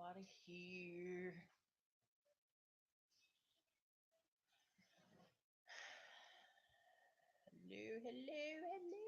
Nobody here. Hello, hello, hello.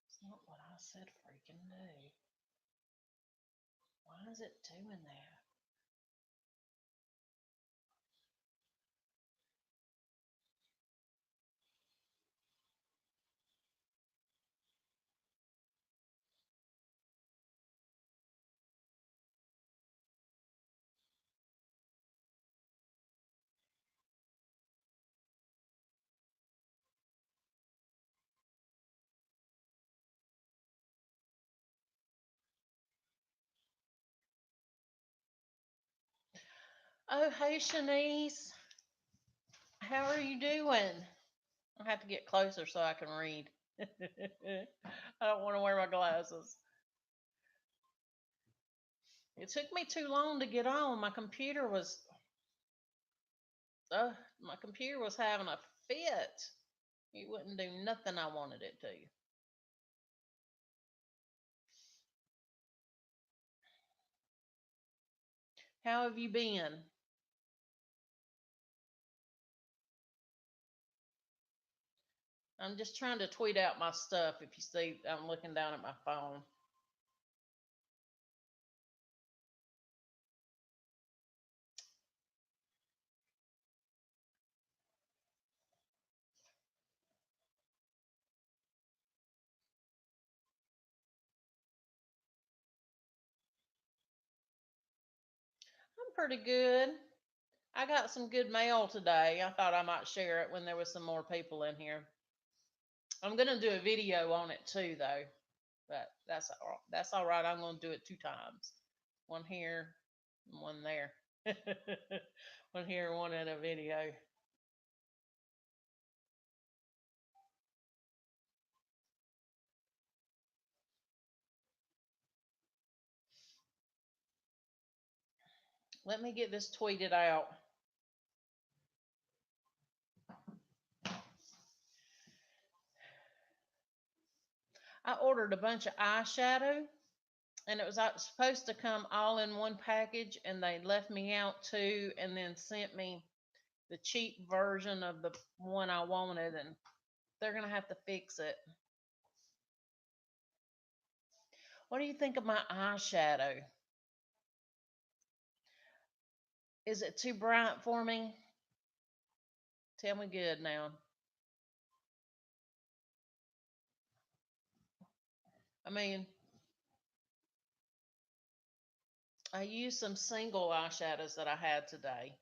It's not what I said freaking do. Why is it doing that? Oh, hey, Shanice. How are you doing? I have to get closer so I can read. I don't want to wear my glasses. It took me too long to get on. My computer was having a fit. It wouldn't do nothing I wanted it to. How have you been? I'm just trying to tweet out my stuff. If you see, I'm looking down at my phone. I'm pretty good. I got some good mail today. I thought I might share it when there was some more people in here. I'm gonna do a video on it too, though. But that's all right. I'm gonna do it 2 times. One here, and one there. One here, one in a video. Let me get this tweeted out. I ordered a bunch of eyeshadow, and it was supposed to come all in one package, and they left me out two, and then sent me the cheap version of the one I wanted, and they're gonna have to fix it. What do you think of my eyeshadow? Is it too bright for me? Tell me good now. I mean, I used some single eyeshadows that I had today.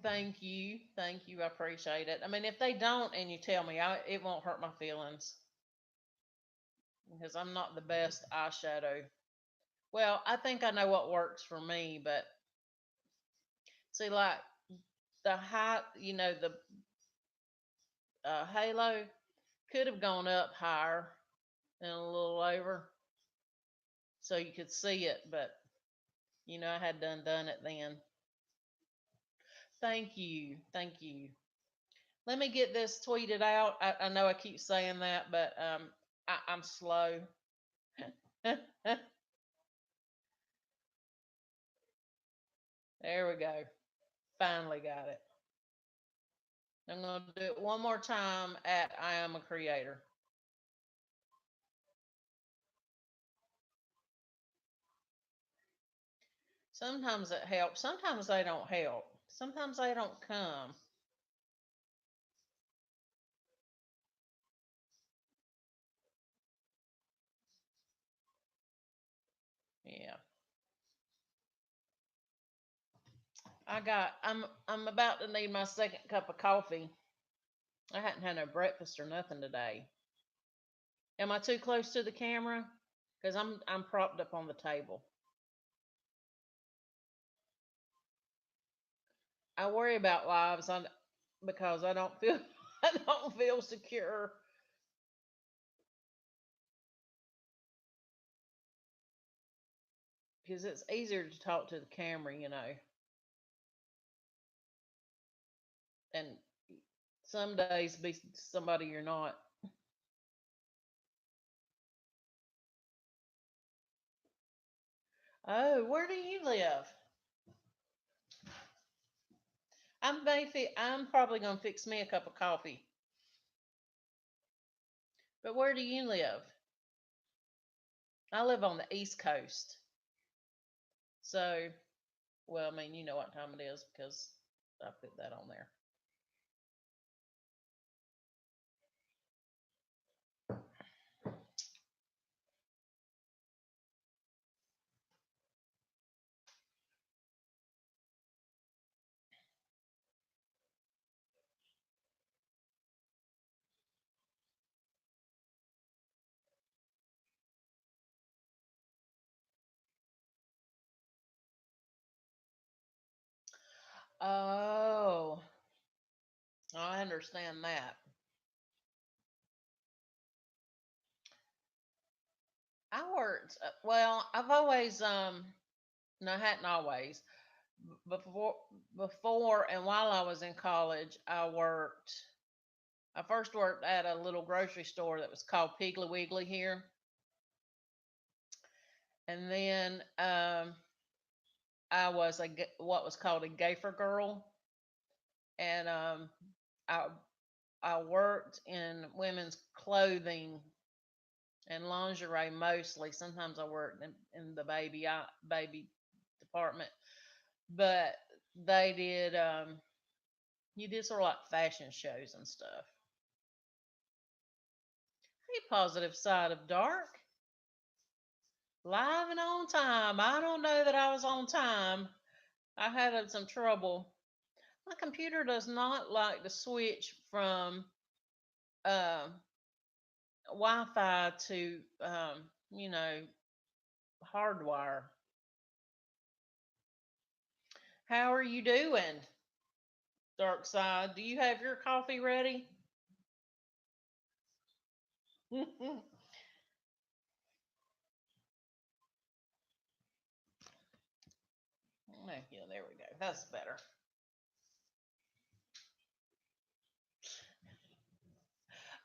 Thank you. Thank you. I appreciate it. I mean, if they don't and you tell me, it won't hurt my feelings because I'm not the best eyeshadow. Well, I think I know what works for me, but see, like the high, the halo could have gone up higher and a little over so you could see it, but I had done it then. Thank you. Thank you. Let me get this tweeted out. I know I keep saying that, but I'm slow. There we go. Finally got it. I'm going to do it one more time at I am a creator. Sometimes it helps. Sometimes they don't help. Sometimes they don't come. Yeah. I'm about to need my second cup of coffee. I hadn't had no breakfast or nothing today. Am I too close to the camera? Because I'm propped up on the table. I worry about lives because I don't feel I don't feel secure. Because it's easier to talk to the camera, and some days be somebody you're not. Oh, where do you live? I'm probably gonna fix me a cup of coffee. But where do you live? I live on the East Coast. So, well, I mean, you know what time it is because I put that on there. Oh, I understand that. I worked, well, I've always, no, I hadn't always. Before, before and while I was in college, I first worked at a little grocery store that was called Piggly Wiggly here. And then I was what was called a gaffer girl. And I, I worked in women's clothing and lingerie mostly. Sometimes I worked in the baby department, but they did you did sort of like fashion shows and stuff. Hey, positive side of dark, live and on time. I don't know that I was on time. I had some trouble. My computer does not like to switch from uh, Wi-Fi to you know hardwire. How are you doing, Dark Side? Do you have your coffee ready? Yeah, there we go. That's better.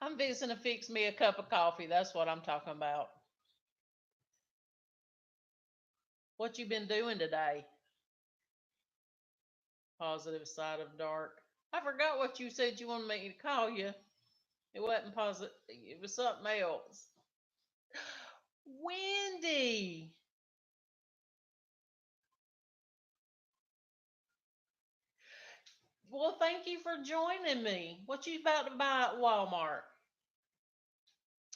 I'm fixing to fix me a cup of coffee. That's what I'm talking about. What you been doing today? Positive side of dark. I forgot what you said you wanted me to call you. It wasn't positive. It was something else. Wendy. Well, thank you for joining me. What you about to buy at Walmart?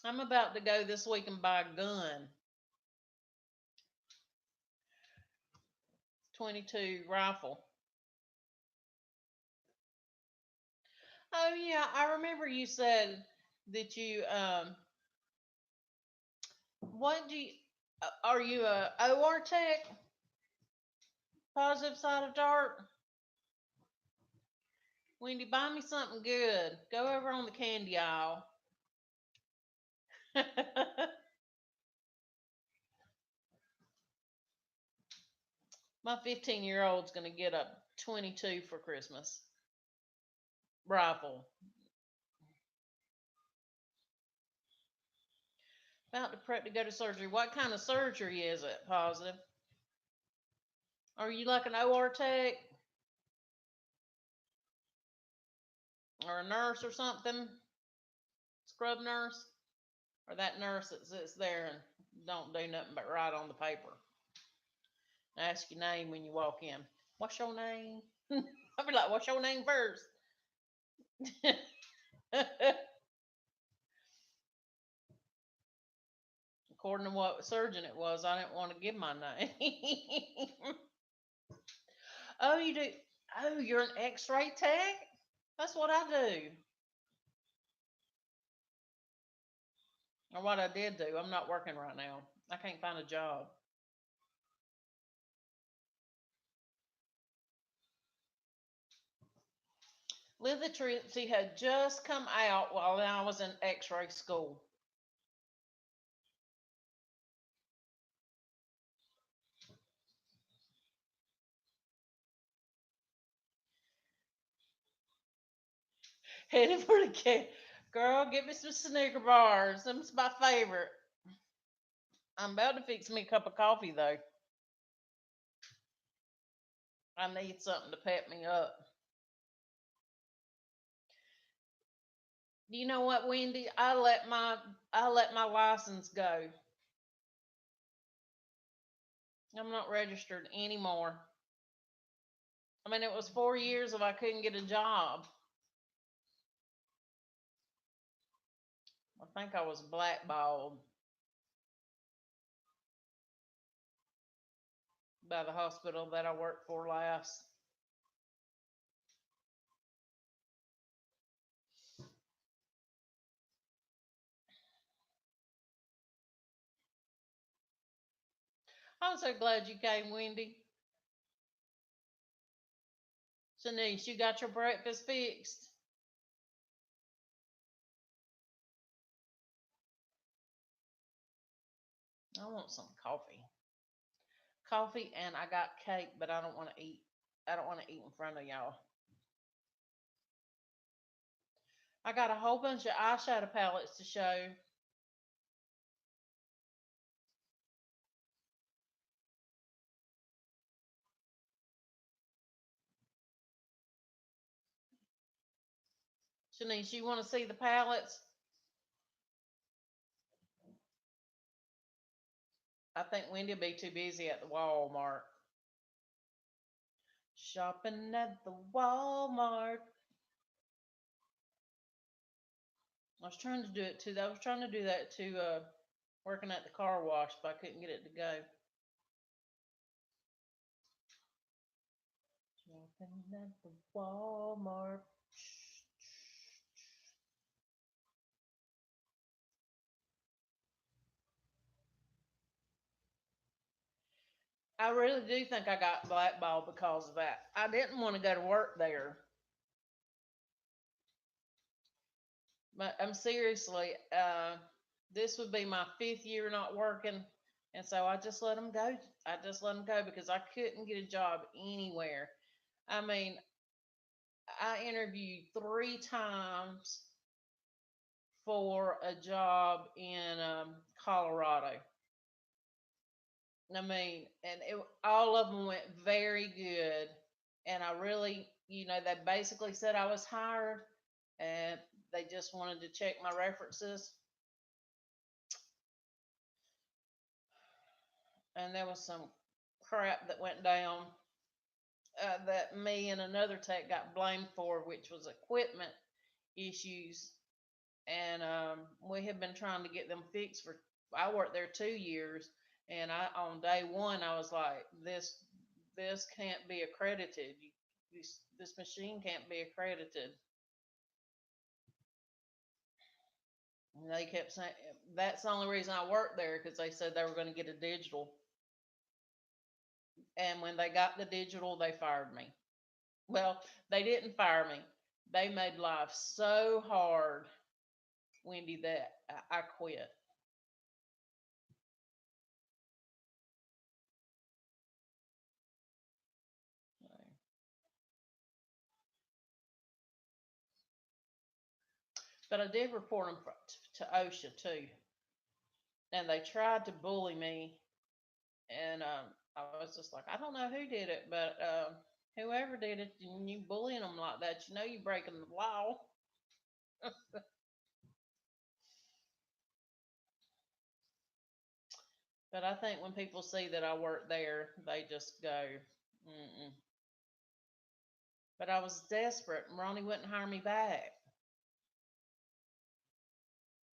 I'm about to go this week and buy a gun. 22 rifle. Oh yeah, I remember you said that you what do you are you a OR tech? Positive side of dark? Wendy, buy me something good. Go over on the candy aisle. My 15-year-old's gonna get a 22 for Christmas. Rifle. About to prep to go to surgery. What kind of surgery is it? Positive. Are you like an OR tech or a nurse or something? Scrub nurse? Or that nurse that sits there and don't do nothing but write on the paper? Ask your name when you walk in. What's your name? I'll be like, what's your name first? According to what surgeon it was, I didn't want to give my name. Oh, you do? Oh, you're an X-ray tech? That's what I do. Or what I did do. I'm not working right now. I can't find a job. Literacy had just come out while I was in X-ray school. Headed for the cat. Girl, get me some Snicker bars. Them's my favorite. I'm about to fix me a cup of coffee though. I need something to pep me up. You know what, Wendy? I let my license go. I'm not registered anymore. I mean, it was 4 years if I couldn't get a job. I think I was blackballed by the hospital that I worked for last. I'm so glad you came, Wendy. Shanice, you got your breakfast fixed? I want some coffee. Coffee, and I got cake, but I don't want to eat. I don't want to eat in front of y'all. I got a whole bunch of eyeshadow palettes to show. Shanice, you want to see the palettes? I think Wendy will be too busy at the Walmart. Shopping at the Walmart. I was trying to do it too. I was trying to do that too, working at the car wash, but I couldn't get it to go. Shopping at the Walmart. I really do think I got blackballed because of that. I didn't want to go to work there. But I'm seriously, this would be my 5th year not working, and so I just let them go. I just let them go because I couldn't get a job anywhere. I mean, I interviewed 3 times for a job in Colorado. I mean, and all of them went very good. And I really, they basically said I was hired, and they just wanted to check my references. And there was some crap that went down that me and another tech got blamed for, which was equipment issues. And we have been trying to get them fixed for. I worked there 2 years, and on day one I was like, this can't be accredited. This machine can't be accredited. And they kept saying that's the only reason I worked there because they said they were going to get a digital. And when they got the digital, they fired me. Well, they didn't fire me. They made life so hard, Wendy, that I quit. But I did report them to OSHA too, and they tried to bully me, and I was just like, I don't know who did it, but whoever did it, and you bullying them like that, you know you're breaking the law. But I think when people see that I work there, they just go, mm-mm. But I was desperate, and Ronnie wouldn't hire me back.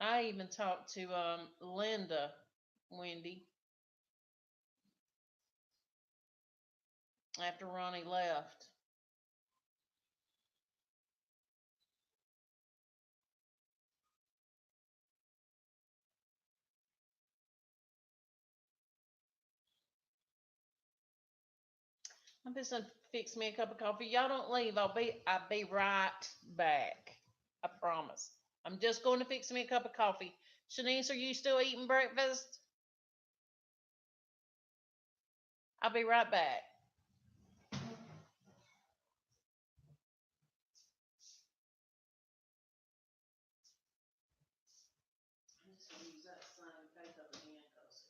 I even talked to Linda, Wendy, after Ronnie left. I'm just gonna fix me a cup of coffee. Y'all don't leave. I'll be right back. I promise. I'm just going to fix me a cup of coffee. Shanice, are you still eating breakfast? I'll be right back. I'm just gonna use that same paper again, 'cause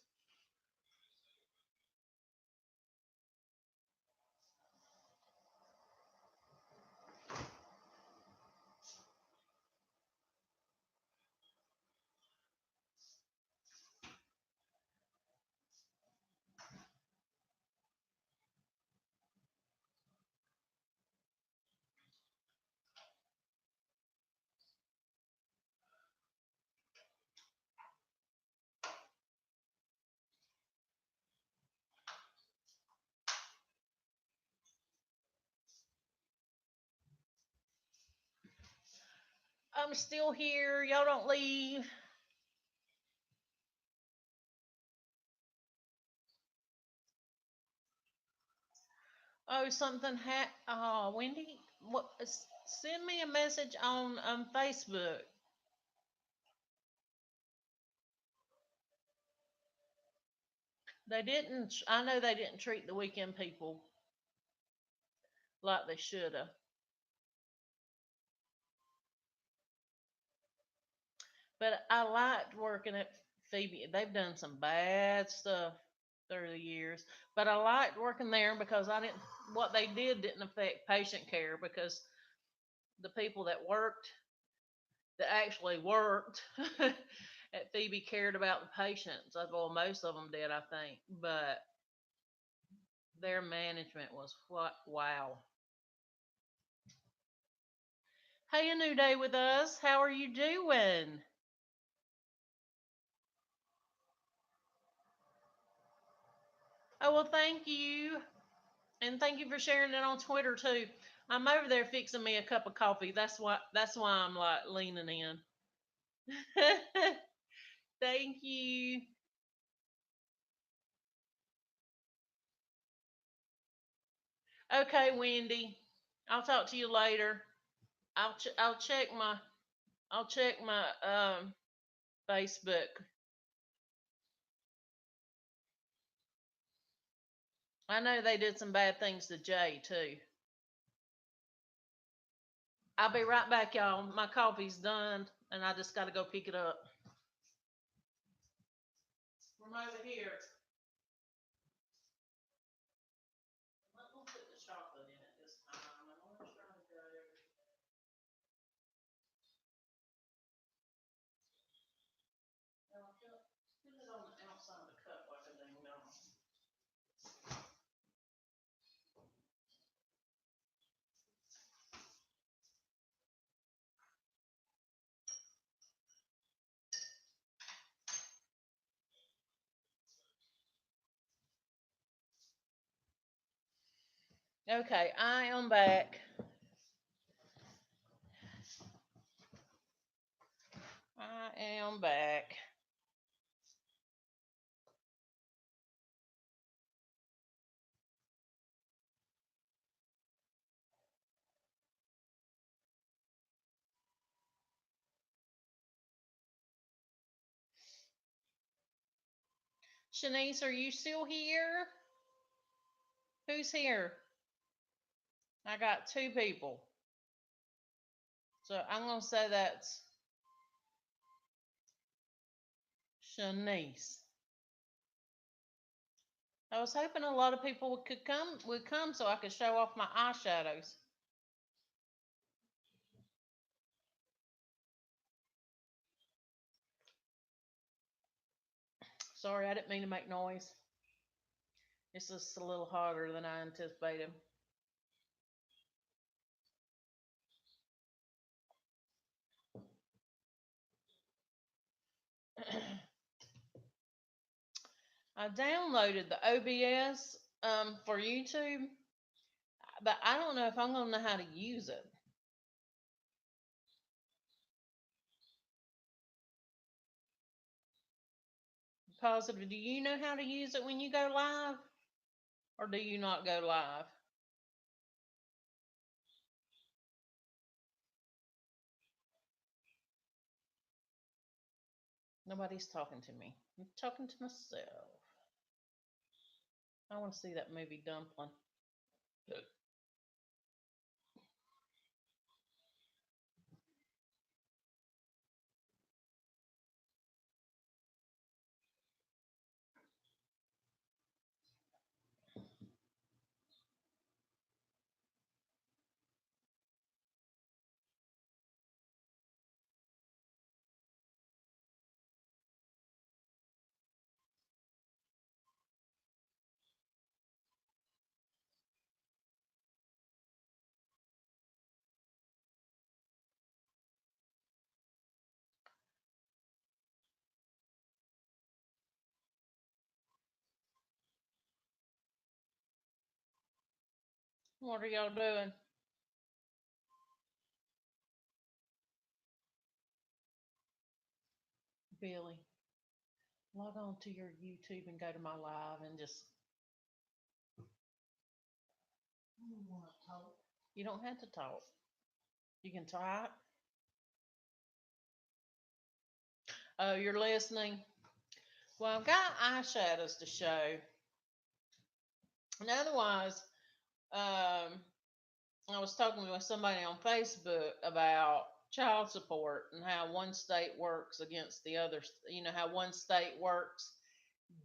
I'm still here. Y'all don't leave. Oh, something oh, Wendy, what? Send me a message on Facebook. They didn't. I know they didn't treat the weekend people like they should have. But I liked working at Phoebe. They've done some bad stuff through the years, but I liked working there because I didn't. What they didn't affect patient care because the people that actually worked at Phoebe cared about the patients. Well, most of them did, I think, but their management was what? Wow. Hey, a new day with us. How are you doing? Oh well, thank you. And thank you for sharing it on Twitter too. I'm over there fixing me a cup of coffee. That's why I'm like leaning in. Thank you. Okay, Wendy. I'll talk to you later. I'll check my Facebook. I know they did some bad things to Jay too. I'll be right back, y'all. My coffee's done, and I just got to go pick it up from over here. Let me put the chocolate in it this time. I'm gonna try to go. Put it on the outside of the cup like a ding dong. Okay, I am back. I am back. Shanice, are you still here? Who's here? I got two people. So I'm gonna say that's Shanice. I was hoping a lot of people would come so I could show off my eyeshadows. Sorry, I didn't mean to make noise. It's just a little hotter than I anticipated. I downloaded the OBS for YouTube, but I don't know if I'm going to know how to use it. Positive, do you know how to use it when you go live? Or do you not go live? Nobody's talking to me. I'm talking to myself. I want to see that movie Dumpling. What are y'all doing? Billy, log on to your YouTube and go to my live and just. You don't have to talk. You can type. Oh, you're listening? Well, I've got eyeshadows to show. And otherwise, I was talking with somebody on Facebook about child support and how one state works against the other. You know, how one state works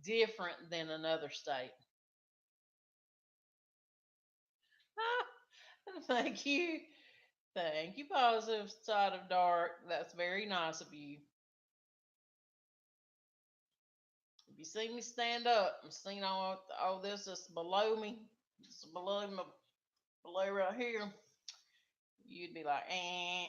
different than another state. Thank you. Thank you, positive side of dark. That's very nice of you. If you see me stand up and seen all this that's below me, it's below right here, you'd be like, eh.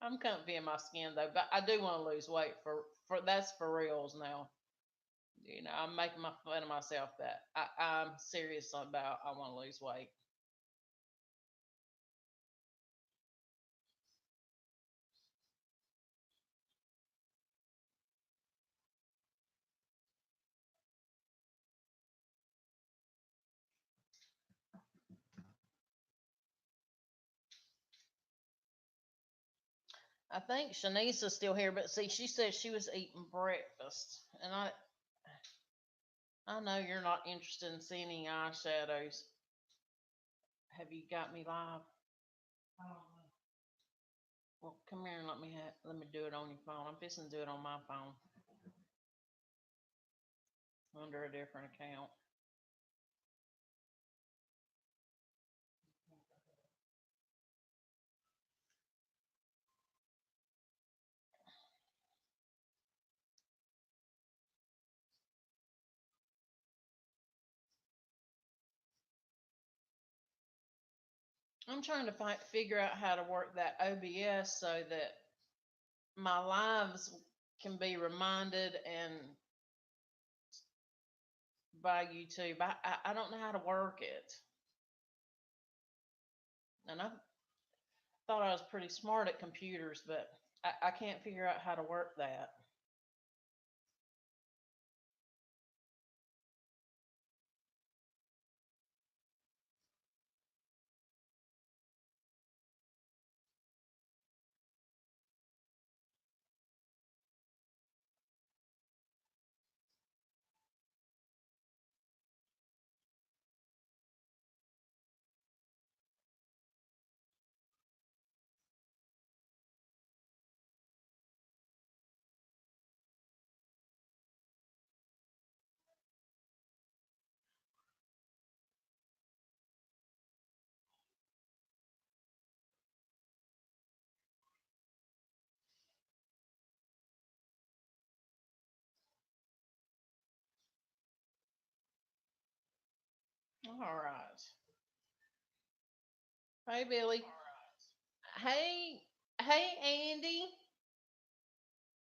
I'm comfy in my skin though, but I do want to lose weight for that's for reals now. You know, I'm making my fun of myself that I'm serious about I want to lose weight. I think Shanice is still here, but see, she said she was eating breakfast, and I know you're not interested in seeing any eyeshadows. Have you got me live? Well, come here and let me do it on your phone. I'm fixing to do it on my phone under a different account. I'm trying to figure out how to work that OBS so that my lives can be reminded and by YouTube. I don't know how to work it, and I thought I was pretty smart at computers, but I can't figure out how to work that. All right. Hey, Billy. Hey, hey, Andy.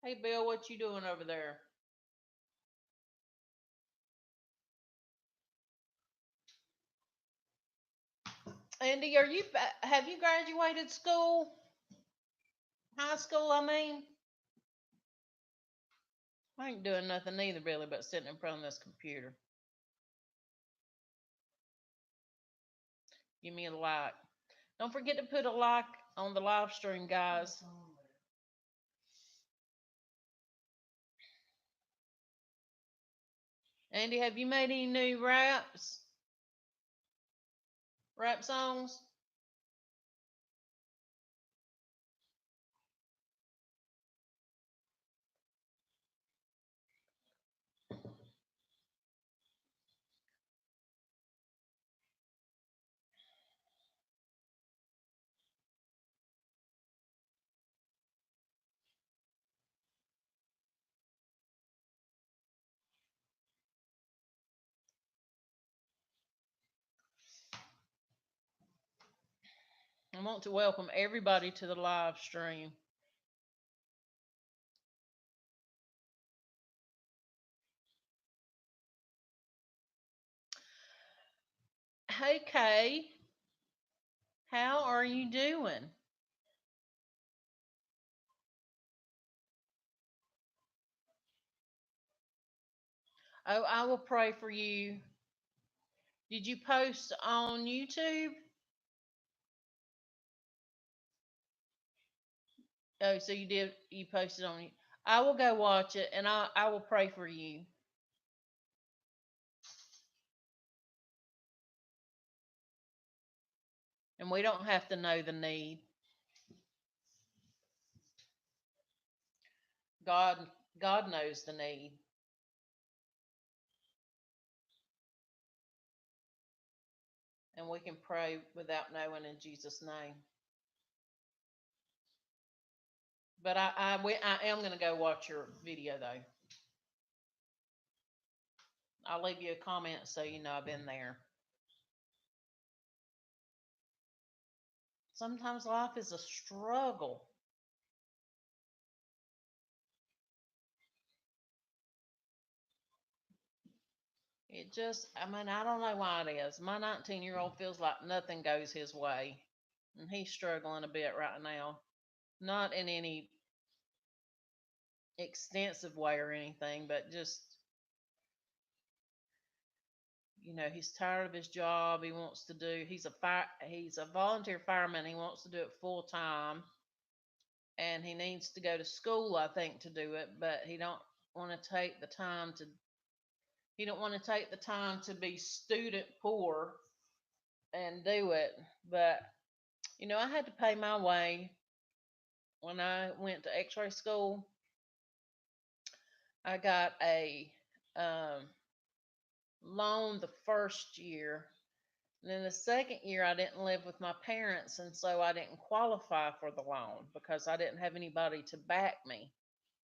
Hey, Bill. What you doing over there? Andy, have you graduated school? High school, I mean. I ain't doing nothing either, Billy, but sitting in front of this computer. Give me a like. Don't forget to put a like on the live stream, guys. Andy, have you made any new raps? Rap songs? I want to welcome everybody to the live stream. Hey, Kay, how are you doing? Oh, I will pray for you. Did you post on YouTube? Oh, so you did. You posted on. I will go watch it, and I will pray for you. And we don't have to know the need. God, God knows the need, and we can pray without knowing in Jesus' name. But I am going to go watch your video though. I'll leave you a comment so you know I've been there. Sometimes life is a struggle. It just, I mean, I don't know why it is. My 19-year-old feels like nothing goes his way, and he's struggling a bit right now. Not in any extensive way or anything, but just, he's tired of his job. He wants to do, he's a volunteer fireman. He wants to do it full time, and he needs to go to school, I think, to do it, but want to take the time to he don't want to take the time to be student poor and do it. But I had to pay my way when I went to X-ray school. I got a loan the first year. And then the second year, I didn't live with my parents, and so I didn't qualify for the loan because I didn't have anybody to back me,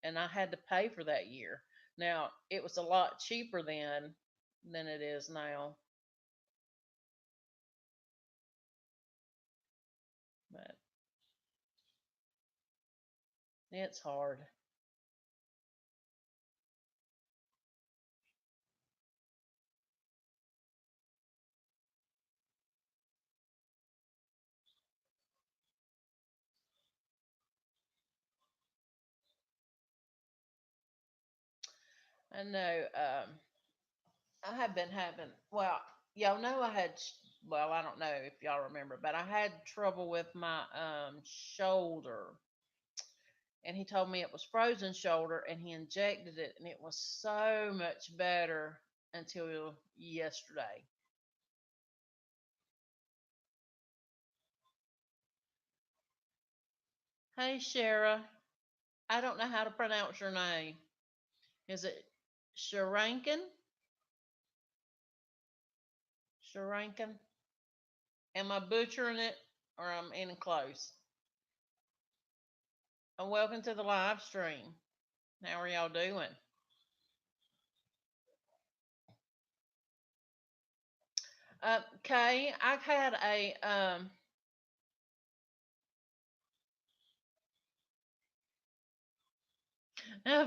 and I had to pay for that year. Now, it was a lot cheaper then than it is now, but it's hard. I know. I have been having, well, y'all know well, I don't know if y'all remember, but I had trouble with my shoulder. And he told me it was frozen shoulder, and he injected it, and it was so much better until yesterday. Hey, Shara. I don't know how to pronounce your name. Is it Sharankin? Sharankin? Am I butchering it or I'm in close? And welcome to the live stream. How are y'all doing? Okay, I had I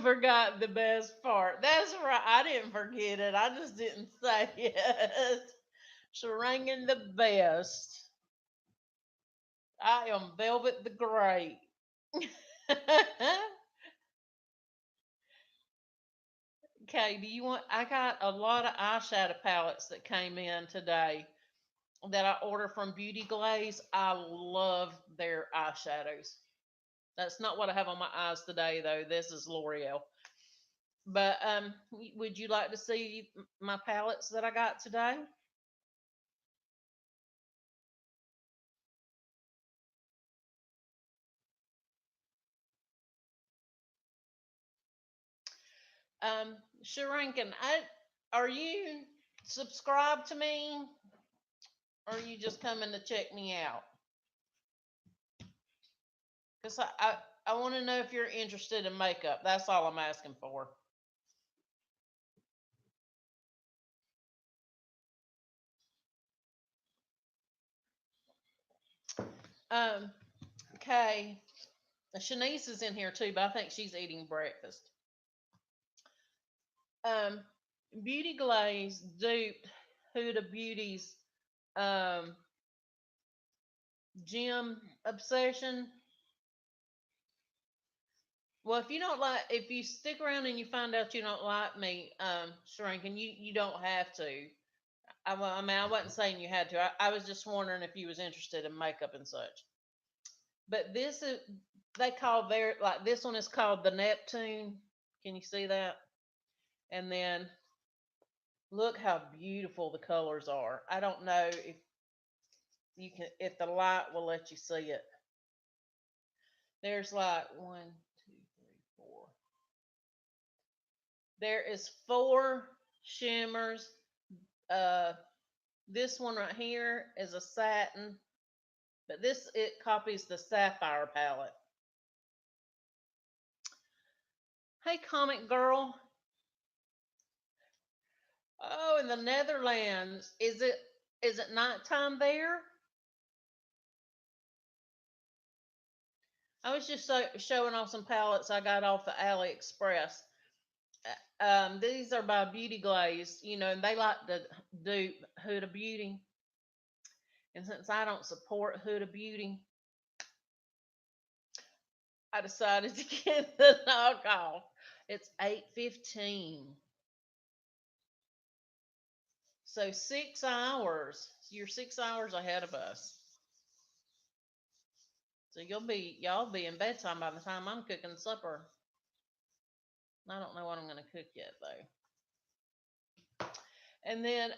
forgot the best part. That's right. I didn't forget it. I just didn't say it. Sharangan the best. I am Velvet the Great. Okay, do you want? I got a lot of eyeshadow palettes that came in today that I ordered from Beauty Glaze. I love their eyeshadows. That's not what I have on my eyes today, though. This is L'Oreal. But would you like to see my palettes that I got today? Sharankin, are you subscribed to me, or are you just coming to check me out? Because I want to know if you're interested in makeup. That's all I'm asking for. Um, okay. Shanice is in here too, but I think she's eating breakfast. Um, Beauty Glaze duped Huda Beauty's um, gym obsession. Well, if you stick around and you find out you don't like me, shrinking, you don't have to. I mean, I wasn't saying you had to. I was just wondering if you was interested in makeup and such. But this is they call their like this one is called the Neptune. Can you see that? And then look how beautiful the colors are. I don't know if the light will let you see it. There's like one, two, three, four. There is four shimmers. Uh, this one right here is a satin, but this it copies the sapphire palette. Hey, comic girl. Oh, in the Netherlands, is it nighttime there? I was just showing off some palettes I got off of AliExpress. These are by Beauty Glaze, and they like to do Huda Beauty. And since I don't support Huda Beauty, I decided to get the knockoff. It's 8:15. So 6 hours. You're 6 hours ahead of us. So y'all be in bedtime by the time I'm cooking supper. I don't know what I'm gonna cook yet though. And then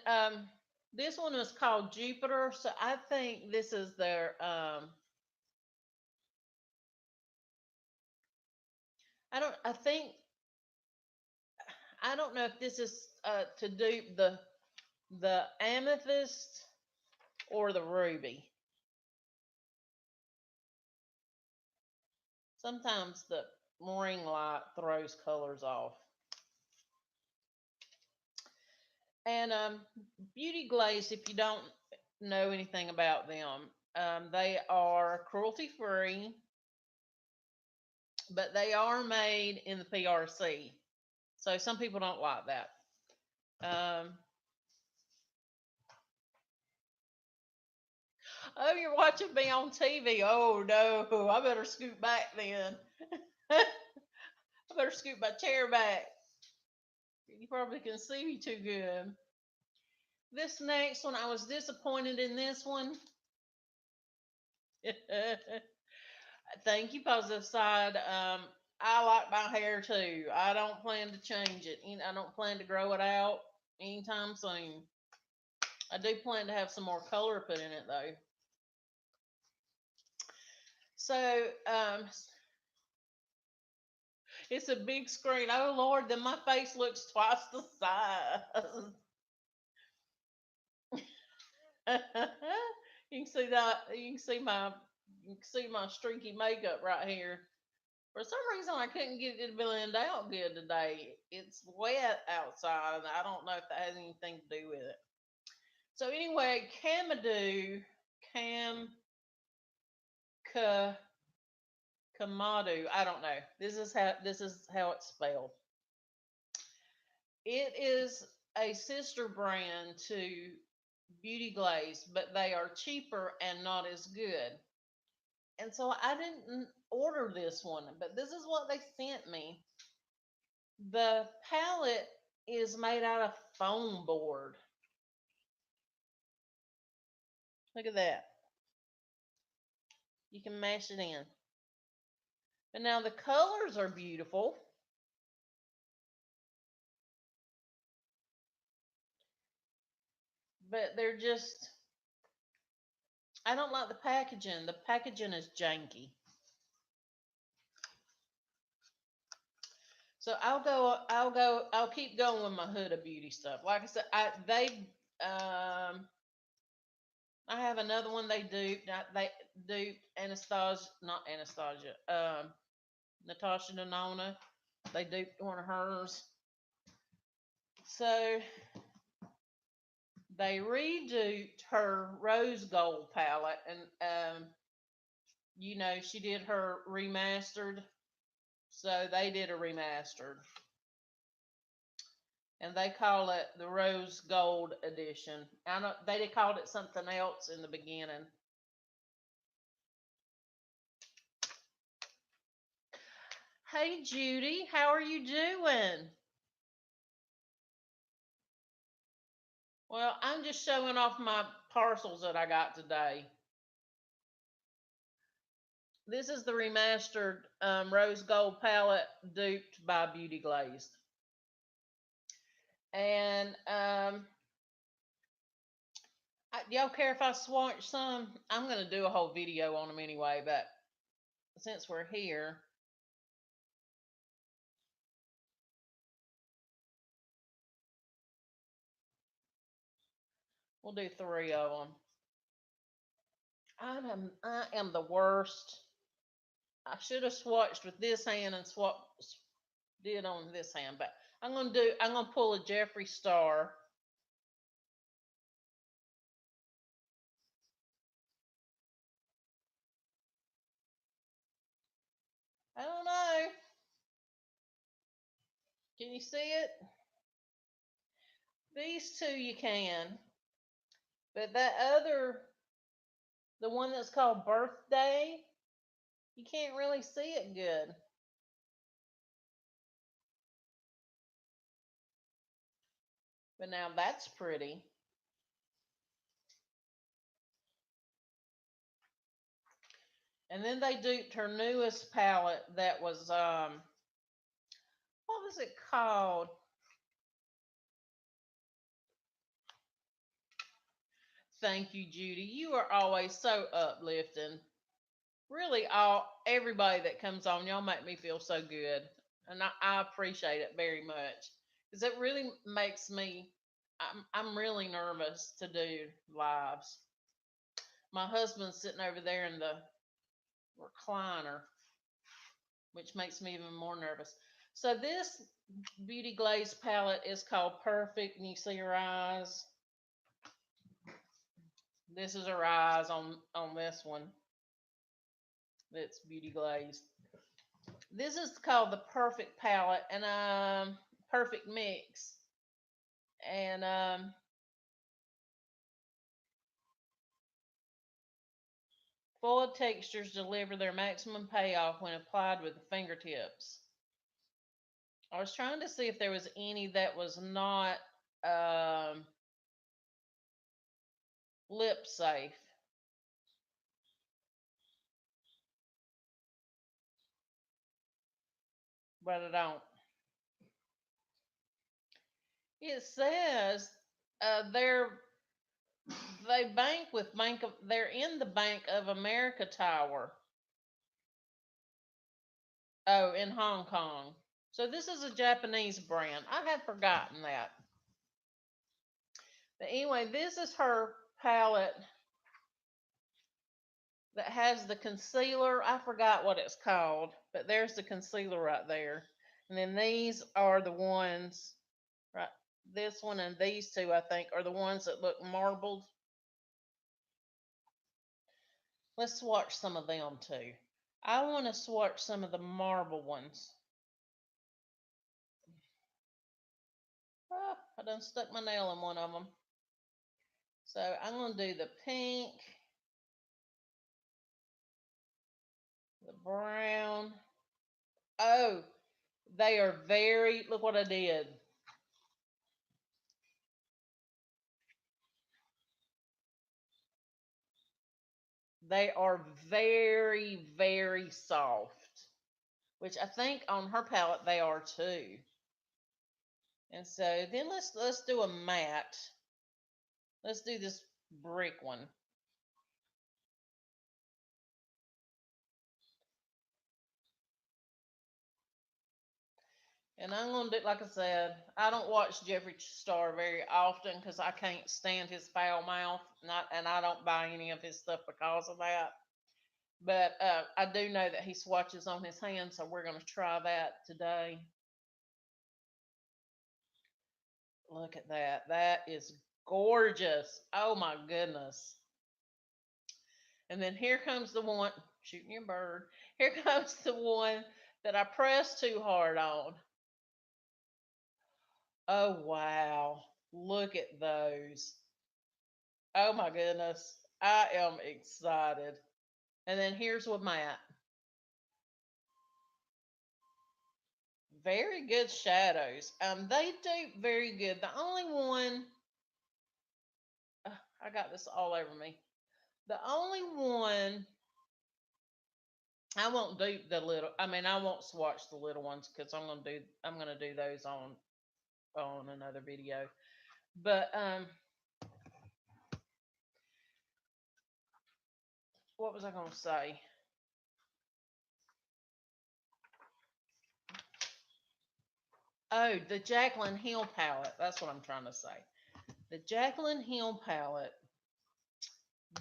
this one was called Jupiter. So I think this is their I think I don't know if this is to dupe the amethyst or the ruby. Sometimes the ring light throws colors off. And Beauty Glaze, if you don't know anything about them, they are cruelty free, but they are made in the PRC. So some people don't like that. Oh, you're watching me on TV. Oh no, I better scoot back then. I better scoot my chair back. You probably can see me too good. This next one, I was disappointed in this one. Thank you, positive side. I like my hair too. I don't plan to change it. I don't plan to grow it out anytime soon. I do plan to have some more color put in it though. So it's a big screen. Oh Lord, then my face looks twice the size. You can see that. You can see my streaky makeup right here. For some reason, I couldn't get it to blend out good today. It's wet outside, and I don't know if that has anything to do with it. So anyway, Cam, Ka, Kamadu. I don't know. This is how it's spelled. It is a sister brand to Beauty Glaze, but they are cheaper and not as good. And so I didn't order this one, but this is what they sent me. The palette is made out of foam board. Look at that. You can mash it in. But now the colors are beautiful. But they're just, I don't like the packaging. The packaging is janky. So I'll keep going with my Huda Beauty stuff. Like I said, I have another one they duped. They duped Anastasia, not Anastasia, Natasha Denona. They duped one of hers. So they reduped her rose gold palette, and she did her remastered. So they did a remastered, and they call it the rose gold edition. I know they called it something else in the beginning. Hey Judy, how are you doing? Well, I'm just showing off my parcels that I got today. This is the remastered rose gold palette duped by Beauty Glazed. And y'all care if I swatch some? I'm going to do a whole video on them anyway, but since we're here, we'll do 3 of them. I am the worst. I should have swatched with this hand and did on this hand, but I'm gonna pull a Jeffree Star. I don't know. Can you see it? These two you can, but that other, the one that's called Birthday, you can't really see it good. But now that's pretty. And then they duped her newest palette that was what was it called? Thank you, Judy. You are always so uplifting. Really, everybody that comes on, y'all make me feel so good, and I appreciate it very much because it really makes me. I'm really nervous to do lives. My husband's sitting over there in the recliner, which makes me even more nervous. So this Beauty Glaze palette is called Perfect, and you see her eyes. This is her eyes on this one. That's Beauty Glaze. This is called the Perfect palette, and Perfect mix, and full textures deliver their maximum payoff when applied with the fingertips. I was trying to see if there was any that was not lip safe. But I don't. It says they bank with they're in the Bank of America Tower. Oh, in Hong Kong. So this is a Japanese brand. I had forgotten that. But anyway, this is her palette that has the concealer. I forgot what it's called, but there's the concealer right there. And then these are the ones, right? This one and these two, I think, are the ones that look marbled. Let's swatch some of them too. I want to swatch some of the marble ones. Ah, I done stuck my nail in one of them. So I'm going to do the pink, the brown. Oh, they are very, look what I did. They are very, very soft, which I think on her palette they are too. And so then let's do a matte. Let's do this brick one. And I'm gonna do, like I said, I don't watch Jeffree Star very often because I can't stand his foul mouth, and I don't buy any of his stuff because of that. But I do know that he swatches on his hands, so we're gonna try that today. Look at that. That is gorgeous. Oh my goodness. And then here comes the one, shooting your bird. Here comes the one that I pressed too hard on. Oh wow. Look at those. Oh my goodness. I am excited. And then here's with Matt. Very good shadows. They do very good. The only one, I got this all over me. The only one I won't do the little. I mean, I won't swatch the little ones because I'm gonna do those on another video. But what was I gonna say? Oh, the Jaclyn Hill palette. That's what I'm trying to say. The Jaclyn Hill palette.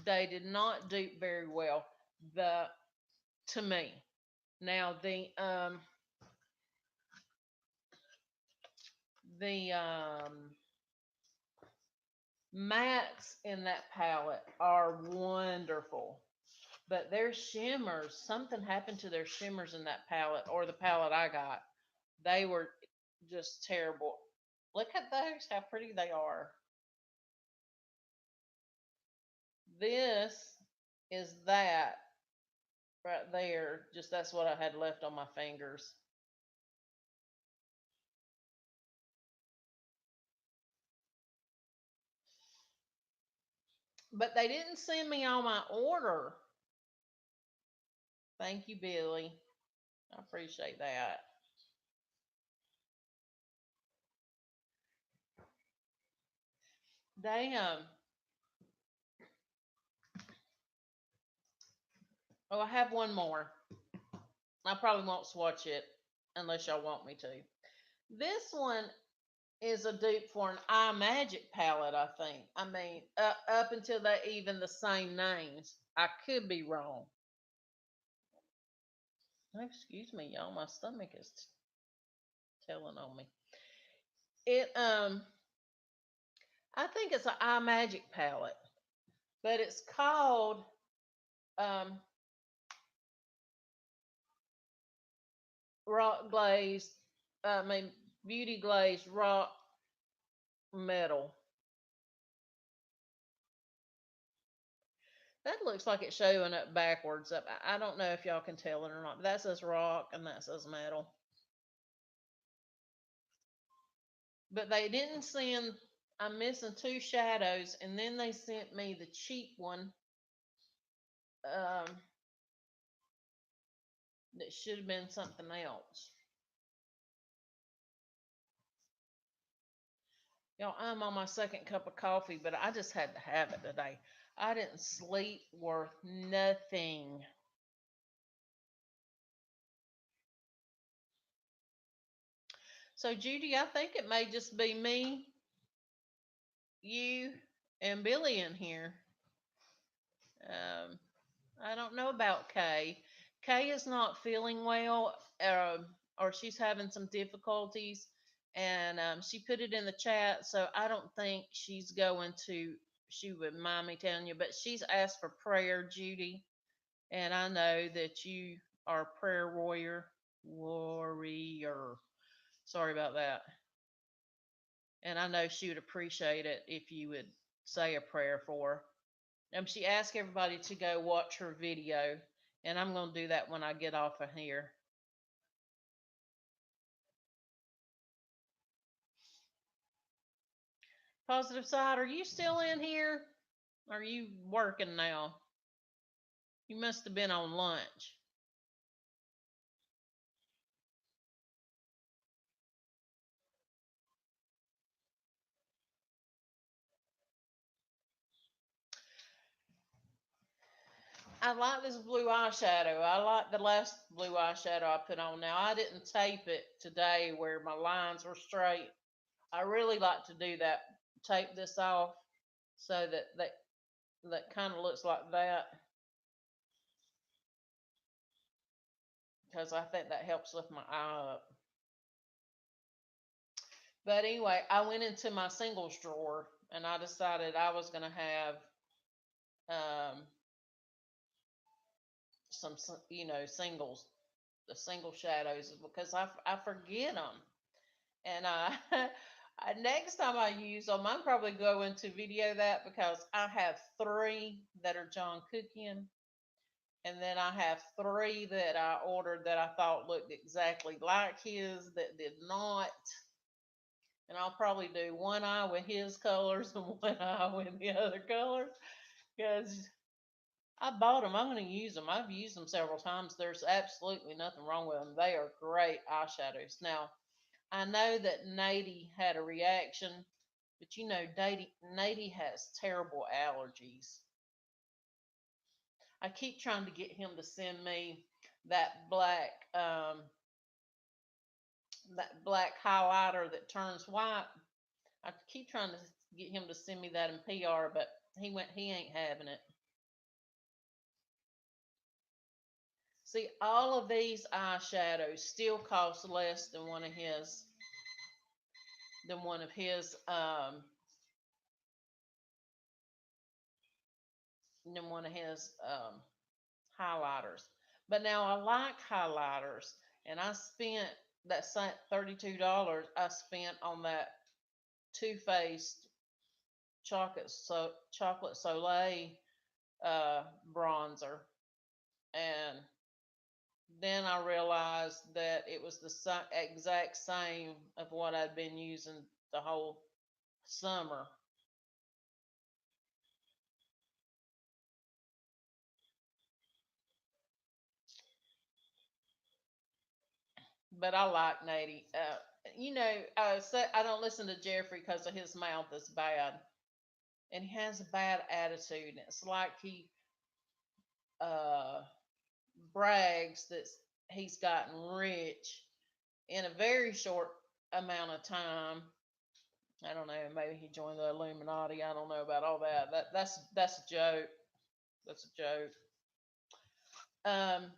They did not do very well. The to me. Now the mattes in that palette are wonderful. But their shimmers, something happened to their shimmers in that palette or the palette I got. They were just terrible. Look at those, how pretty they are. This is that right there. Just that's what I had left on my fingers. But they didn't send me all my order. Thank you, Billy. I appreciate that. They oh, I have one more. I probably won't swatch it unless y'all want me to. This one is a dupe for an iMagic palette, I think. I mean, up until they even the same names. I could be wrong. Excuse me, y'all. My stomach is telling on me. It I think it's an iMagic palette, but it's called um, Rock Glaze. I mean, Beauty Glaze Rock Metal. That looks like it's showing up backwards. I don't know if y'all can tell it or not, but that says rock and that says metal. But they didn't send, I'm missing two shadows, and then they sent me the cheap one um, that should have been something else. Y'all, I'm on my second cup of coffee, but I just had to have it today. I didn't sleep worth nothing. So, Judy, I think it may just be me, you, and Billy in here. Um, I don't know about Kay. Kay is not feeling well, or she's having some difficulties. and she put it in the chat. So I don't think she's going to. She would mind me telling you, but she's asked for prayer, Judy, and I know that you are a prayer warrior. Sorry about that. And I know she would appreciate it if you would say a prayer for her. She asked everybody to go watch her video, and I'm going to do that when I get off of here. Positive side, are you still in here? Are you working now? You must have been on lunch. I like this blue eyeshadow. I like the last blue eyeshadow I put on. Now, I didn't tape it today where my lines were straight. I really like to do that. Tape this off so that kind of looks like that, because I think that helps lift my eye up. But anyway, I went into my singles drawer and I decided I was going to have um, some, singles, the single shadows, because I forget them. And next time I use them, I'm probably going to video that, because I have three that are John Cookian. And then I have three that I ordered that I thought looked exactly like his that did not. And I'll probably do one eye with his colors and one eye with the other colors, because I bought them. I'm going to use them. I've used them several times. There's absolutely nothing wrong with them. They are great eyeshadows. Now, I know that Nady had a reaction, but Nady has terrible allergies. I keep trying to get him to send me that black highlighter that turns white. I keep trying to get him to send me that in PR, but he ain't having it. See, all of these eyeshadows still cost less than one of his highlighters. But now I like highlighters, and I spent that same $32 I spent on that Too Faced chocolate Soleil bronzer, and then I realized that it was the exact same of what I'd been using the whole summer. But I like Nady. I don't listen to Jeffrey because of his mouth is bad, and he has a bad attitude. It's like he uh, brags that he's gotten rich in a very short amount of time. I don't know. Maybe he joined the Illuminati. I don't know about all that. That's a joke. That's a joke. Um,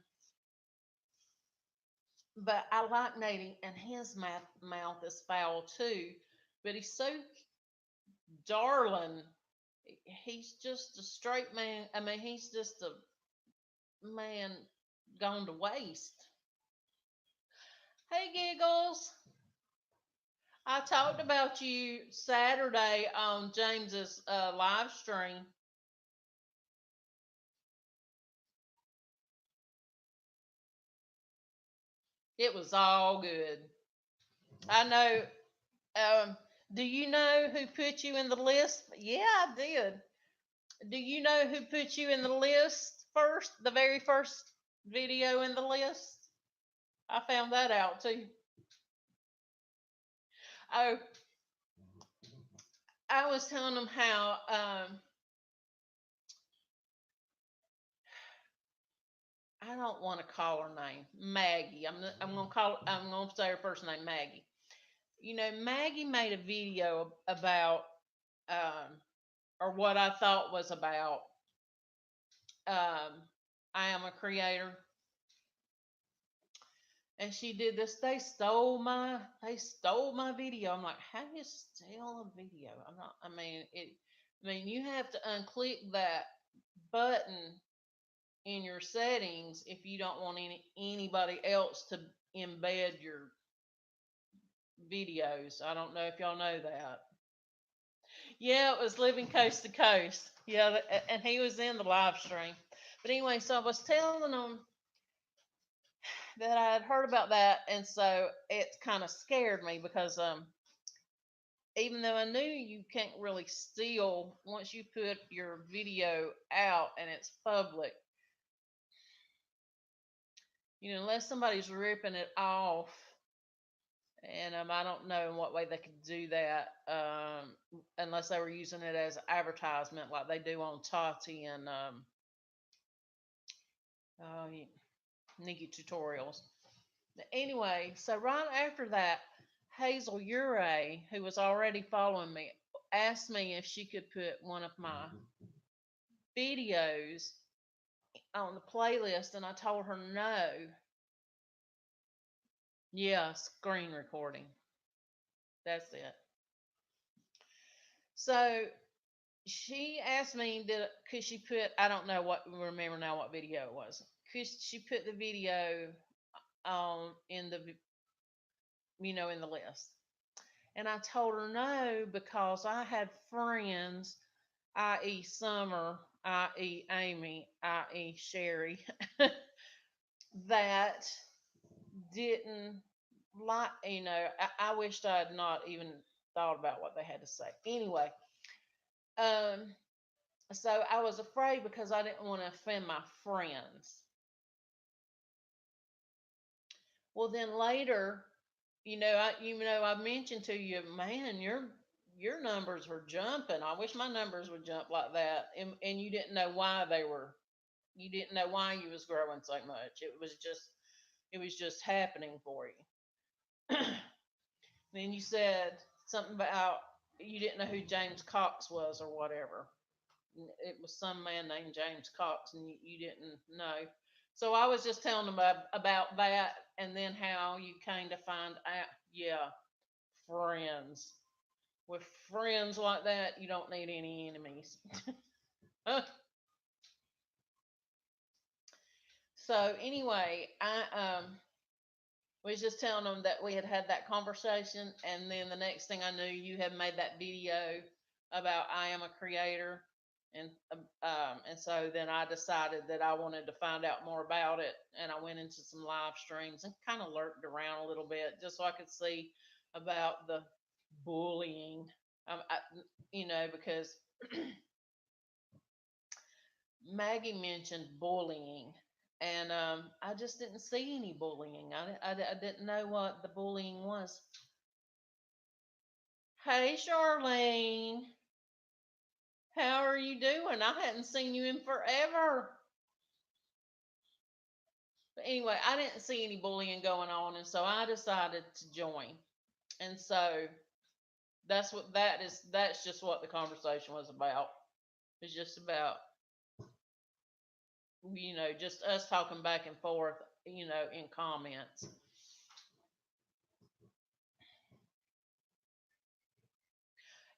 but I like Nady, and his mouth is foul too. But he's so darling. He's just a straight man. I mean, he's just a man gone to waste. Hey, Giggles. I talked about you Saturday on James's live stream. It was all good. I know. Um, do you know who put you in the list? Yeah, I did. Do you know who put you in the list first? The very first video in the list? I found that out too. Oh, I was telling them how I don't want to call her name Maggie. I'm gonna say her first name Maggie. Maggie made a video about or what I thought was about um, I am a creator, and she did this. They stole my video. I'm like, how do you steal a video? I'm not. I mean it. I mean you have to unclick that button in your settings if you don't want anybody else to embed your videos. I don't know if y'all know that. Yeah, it was living coast to coast. Yeah, and he was in the live stream. But anyway, so I was telling them that I had heard about that, and so it kind of scared me because even though I knew you can't really steal once you put your video out and it's public, unless somebody's ripping it off, and I don't know in what way they could do that unless they were using it as advertisement like they do on Tati and uh, Nikki tutorials. Anyway, so right after that, Hazel Ure, who was already following me, asked me if she could put one of my videos on the playlist, and I told her no. Yeah, screen recording. That's it. So she asked me that could she put, I don't know what, remember now what video it was. Could she put the video in the in the list? And I told her no because I had friends, i.e. Summer, i.e. Amy, i.e. Sherry, that didn't like, I wished I had not even thought about what they had to say. Anyway, um, so I was afraid because I didn't want to offend my friends. Well, then later, I mentioned to you, man, your numbers were jumping. I wish my numbers would jump like that. And you didn't know why they were. You didn't know why you was growing so much. It was just happening for you. Then you said something about you didn't know who James Cox was or whatever. It was some man named James Cox, and you didn't know. So I was just telling them about that, and then how you kind of find out, yeah, friends. With friends like that, you don't need any enemies. So anyway, I was just telling them that we had had that conversation, and then the next thing I knew, you had made that video about I am a creator, and so then I decided that I wanted to find out more about it, and I went into some live streams and kind of lurked around a little bit just so I could see about the bullying, because Maggie mentioned bullying, and I just didn't see any bullying. I didn't know what the bullying was. Hey, Charlene, how are you doing? I hadn't seen you in forever. But anyway, I didn't see any bullying going on, and so I decided to join. And so that's just what the conversation was about. It's just about just us talking back and forth, in comments.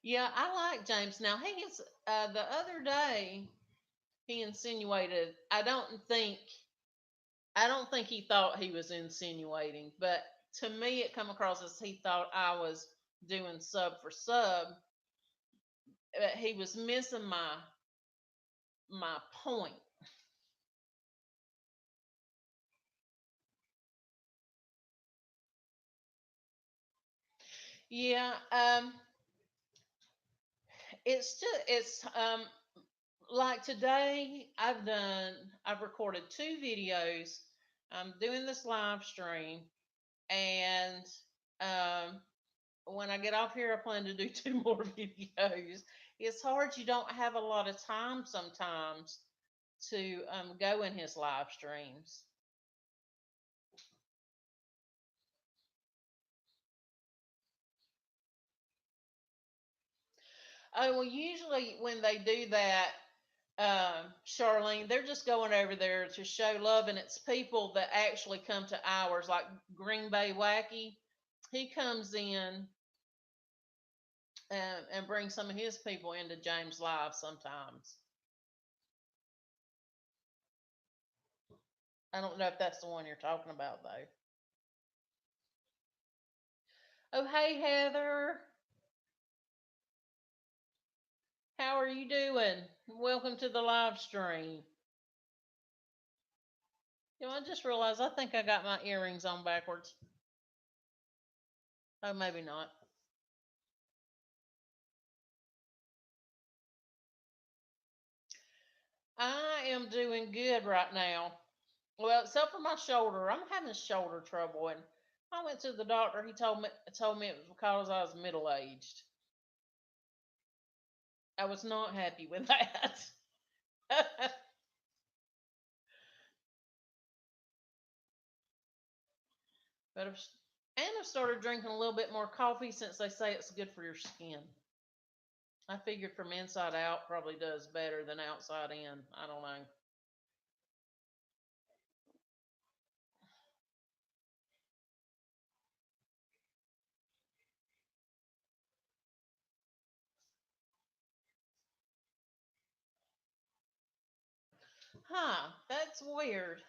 Yeah, I like James. Now he is the other day he insinuated. I don't think he thought he was insinuating, but to me it come across as he thought I was doing sub for sub, but he was missing my point. Yeah, it's like today I've recorded two videos. I'm doing this live stream, and um when I get off here, I plan to do two more videos. It's hard. You don't have a lot of time sometimes to go in his live streams. Oh, well, usually when they do that, Charlene, they're just going over there to show love, and it's people that actually come to ours, like Green Bay Wacky. He comes in and brings some of his people into James Live sometimes. I don't know if that's the one you're talking about, though. Oh, hey, Heather. How are you doing? Welcome to the live stream. I just realized I think I got my earrings on backwards. Oh, maybe not. I am doing good right now. Well, except for my shoulder. I'm having shoulder trouble, and I went to the doctor. He told me it was because I was middle aged. I was not happy with that. but I've, and I've started drinking a little bit more coffee since they say it's good for your skin. I figured from inside out probably does better than outside in. I don't know. Huh, that's weird.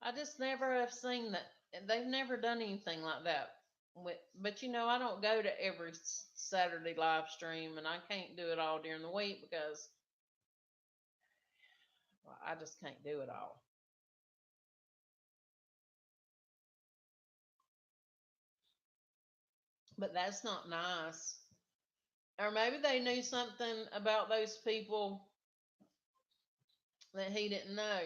I just never have seen that. They've never done anything like that. But I don't go to every Saturday live stream, and I can't do it all during the week because well, I just can't do it all. But that's not nice. Or maybe they knew something about those people that he didn't know.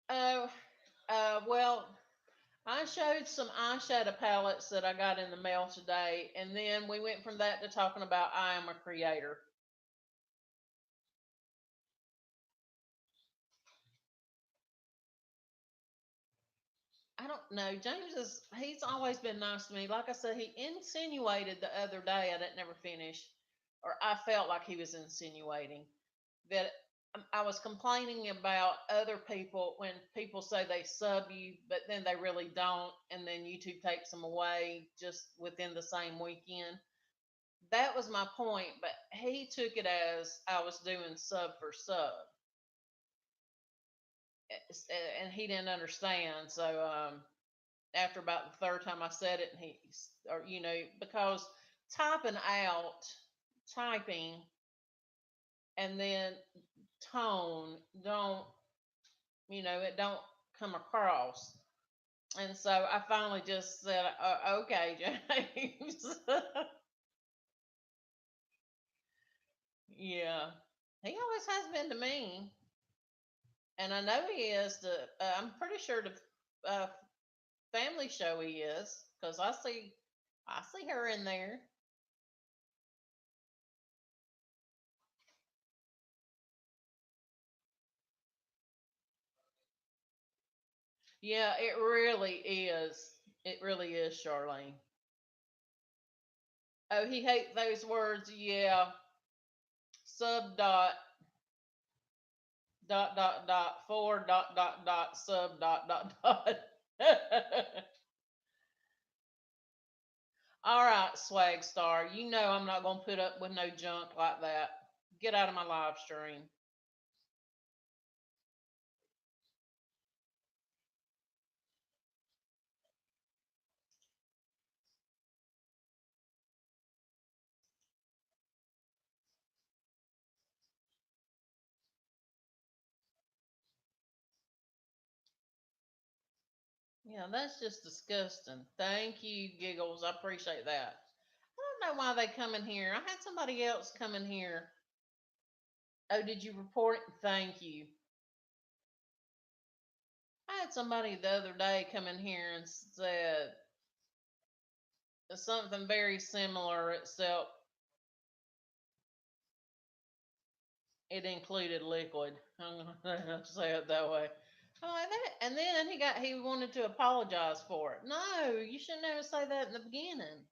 Oh, well, I showed some eyeshadow palettes that I got in the mail today, and then we went from that to talking about I am a creator. I don't know. He's always been nice to me. Like I said, he insinuated the other day, I didn't never finish, or I felt like he was insinuating that I was complaining about other people when people say they sub you, but then they really don't, and then YouTube takes them away just within the same weekend. That was my point, but he took it as I was doing sub for sub, and he didn't understand. So after about the third time I said it, or because typing out, typing, and then tone it don't come across. And so I finally just said, okay, James. yeah. He always has been to me. And I know he is I'm pretty sure the family show he is because I see her in there. Yeah, it really is. It really is, Charlene. Oh, he hates those words. Yeah. Sub dot four dot sub dot. All right, swag star. You know I'm not gonna put up with no junk like that. Get out of my live stream. Yeah, that's just disgusting. Thank you, Giggles. I appreciate that. I don't know why they come in here. I had somebody else come in here. Oh, did you report it? Thank you. I had somebody the other day come in here and said something very similar, except it included liquid. I'm going to say it that way. I'm like that, and then he wanted to apologize for it. No, you should never say that in the beginning.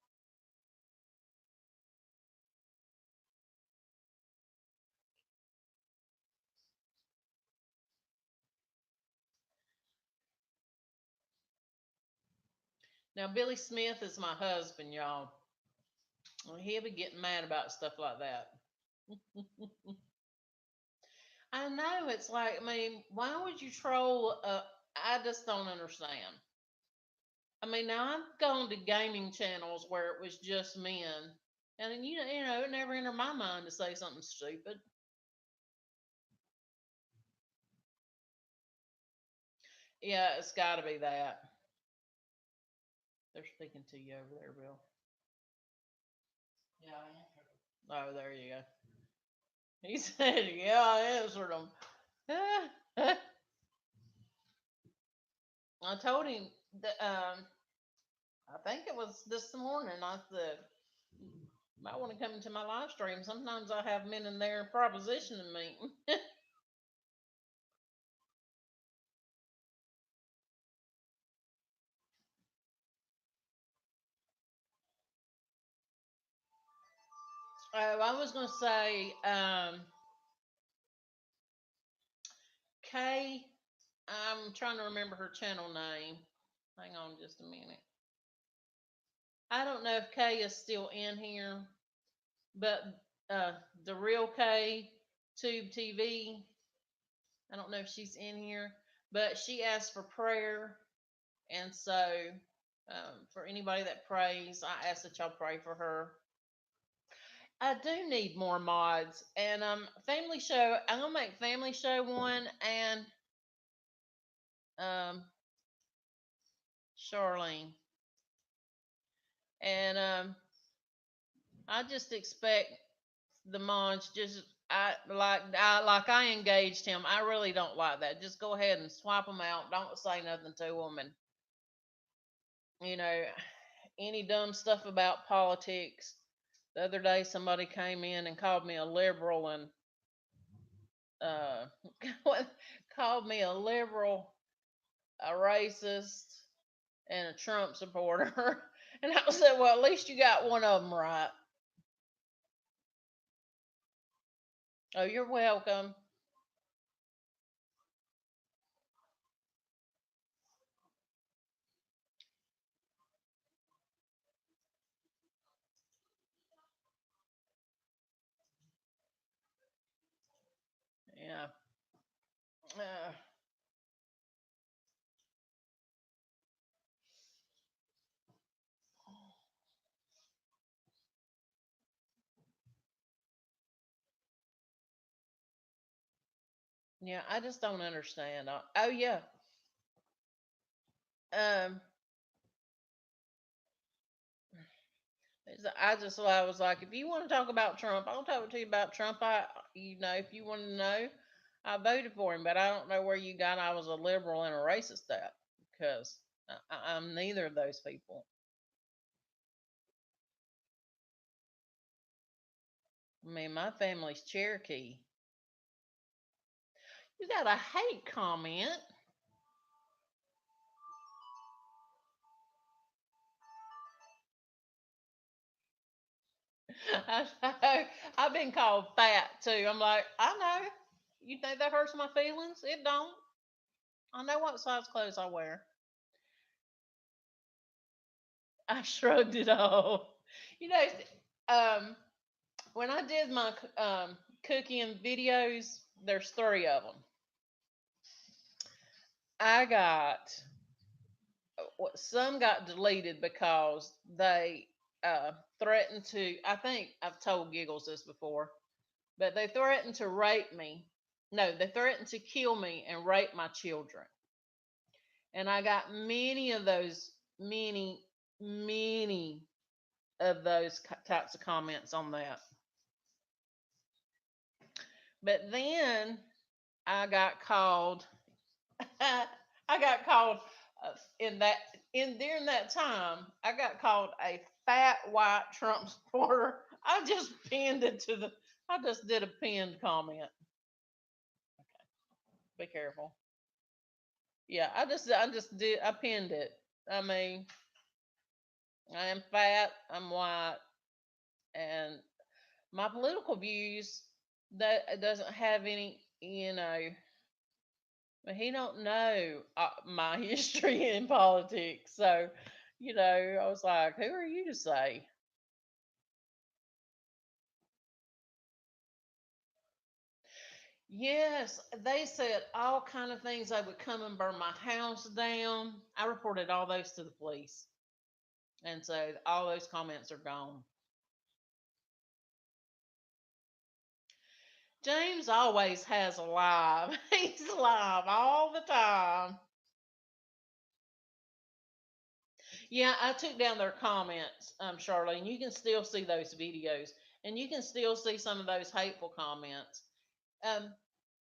Now Billy Smith is my husband, y'all. Well, he'll be getting mad about stuff like that. I know it's like, I mean, why would you troll? I just don't understand. I mean, now I've gone to gaming channels where it was just men, and then, it never entered my mind to say something stupid. Yeah, it's got to be that. They're speaking to you over there, Bill. Yeah, I answered. Oh, there you go. He said, "Yeah, I answered them." I told him that. I think it was this morning. I said, "Might want to come into my live stream. Sometimes I have men in there propositioning me." I was gonna say, Kay. I'm trying to remember her channel name. Hang on just a minute. I don't know if Kay is still in here, but the real Kay Tube TV. I don't know if she's in here, but she asked for prayer, and so for anybody that prays, I ask that y'all pray for her. I do need more mods, and family show. I'm gonna make family show one, and um, Charlene, and I just expect the mods just. I engaged him. I really don't like that. Just go ahead and swap them out. Don't say nothing to them, and you know any dumb stuff about politics. The other day, somebody came in and called me a liberal and uh, called me a liberal, a racist, and a Trump supporter. And I said, well, at least you got one of them right. Oh, you're welcome. Yeah. Uh, yeah, I just don't understand. Oh, yeah. Um, I was like, if you want to talk about Trump, I'll talk to you about Trump. If you want to know, I voted for him, but I don't know where you got I was a liberal and a racist at because I'm neither of those people. I mean, my family's Cherokee. You got a hate comment. I've been called fat too. I'm like, I know. You think that hurts my feelings? It don't. I know what size clothes I wear. I shrugged it off. You know, um, when I did my cooking videos, there's three of them. I got some got deleted because they threatened to. I think I've told Giggles this before, but they threatened to rape me. No, they threatened to kill me and rape my children. And I got many of those types of comments on that. But then I got called. I got called in that in during that time. I got called a fat white Trump supporter. I just pinned it to the. I just did a pinned comment. Be careful. Yeah, I pinned it. I mean, I am fat, I'm white, and my political views that doesn't have any, but he don't know my history in politics. So, I was like, who are you to say? Yes, they said all kind of things. They would come and burn my house down. I reported all those to the police, and so all those comments are gone. James always has a live. He's live all the time. Yeah, I took down their comments, Charlene. You can still see those videos, and you can still see some of those hateful comments. Um,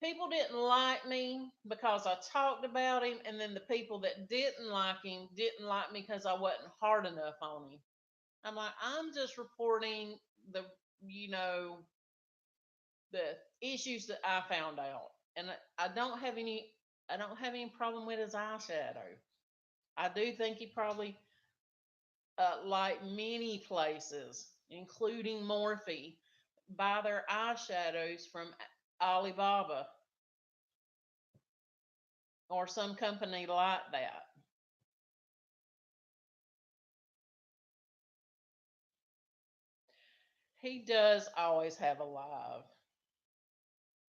People didn't like me because I talked about him, and then the people that didn't like him didn't like me because I wasn't hard enough on him. I'm like, I'm just reporting the, you know, the issues that I found out, and I don't have any, I don't have any problem with his eyeshadow. I do think he probably, like many places, including Morphe, buy their eyeshadows from Alibaba or some company like that. He does always have a live.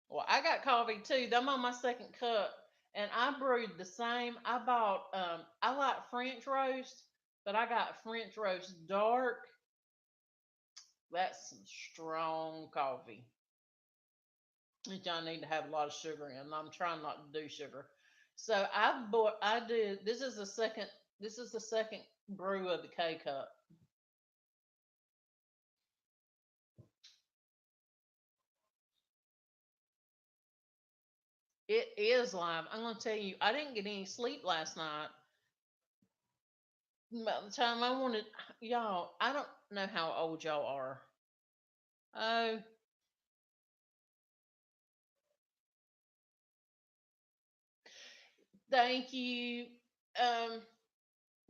Well, I got coffee too. I'm on my second cup, and I brewed the same. I bought. I like French roast, but I got French roast dark. That's some strong coffee. Which I need to have a lot of sugar in. I'm trying not to do sugar. So I bought. I did. This is the second. This is the second brew of the K cup. It is live. I'm gonna tell you. I didn't get any sleep last night. By the time I wanted, y'all, I don't know how old y'all are. Oh, thank you, um,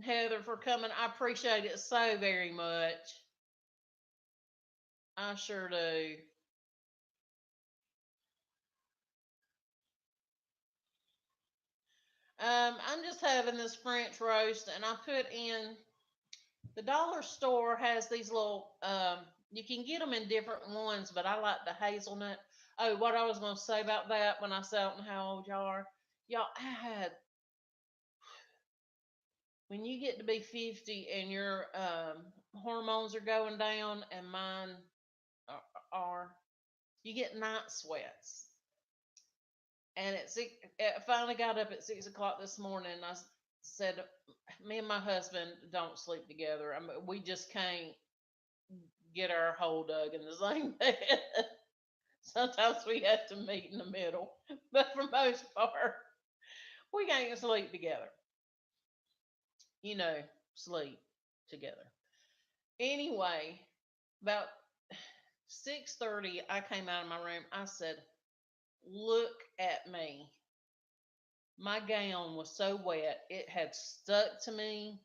Heather, for coming. I appreciate it so very much. I sure do. I'm just having this French roast, and I put in the dollar store has these little. You can get them in different ones, but I like the hazelnut. Oh, what I was going to say about that when I said I don't know how old y'all are. Y'all, I had when you get to be 50 and your hormones are going down, and mine are, you get night sweats. And it finally got up at 6 o'clock this morning, and I said, me and my husband don't sleep together. I mean, we just can't get our hole dug in the same bed. Sometimes we have to meet in the middle, but for most part, we can't sleep together. You know, sleep together. Anyway, about 6:30, I came out of my room. I said, "Look at me." My gown was so wet, it had stuck to me,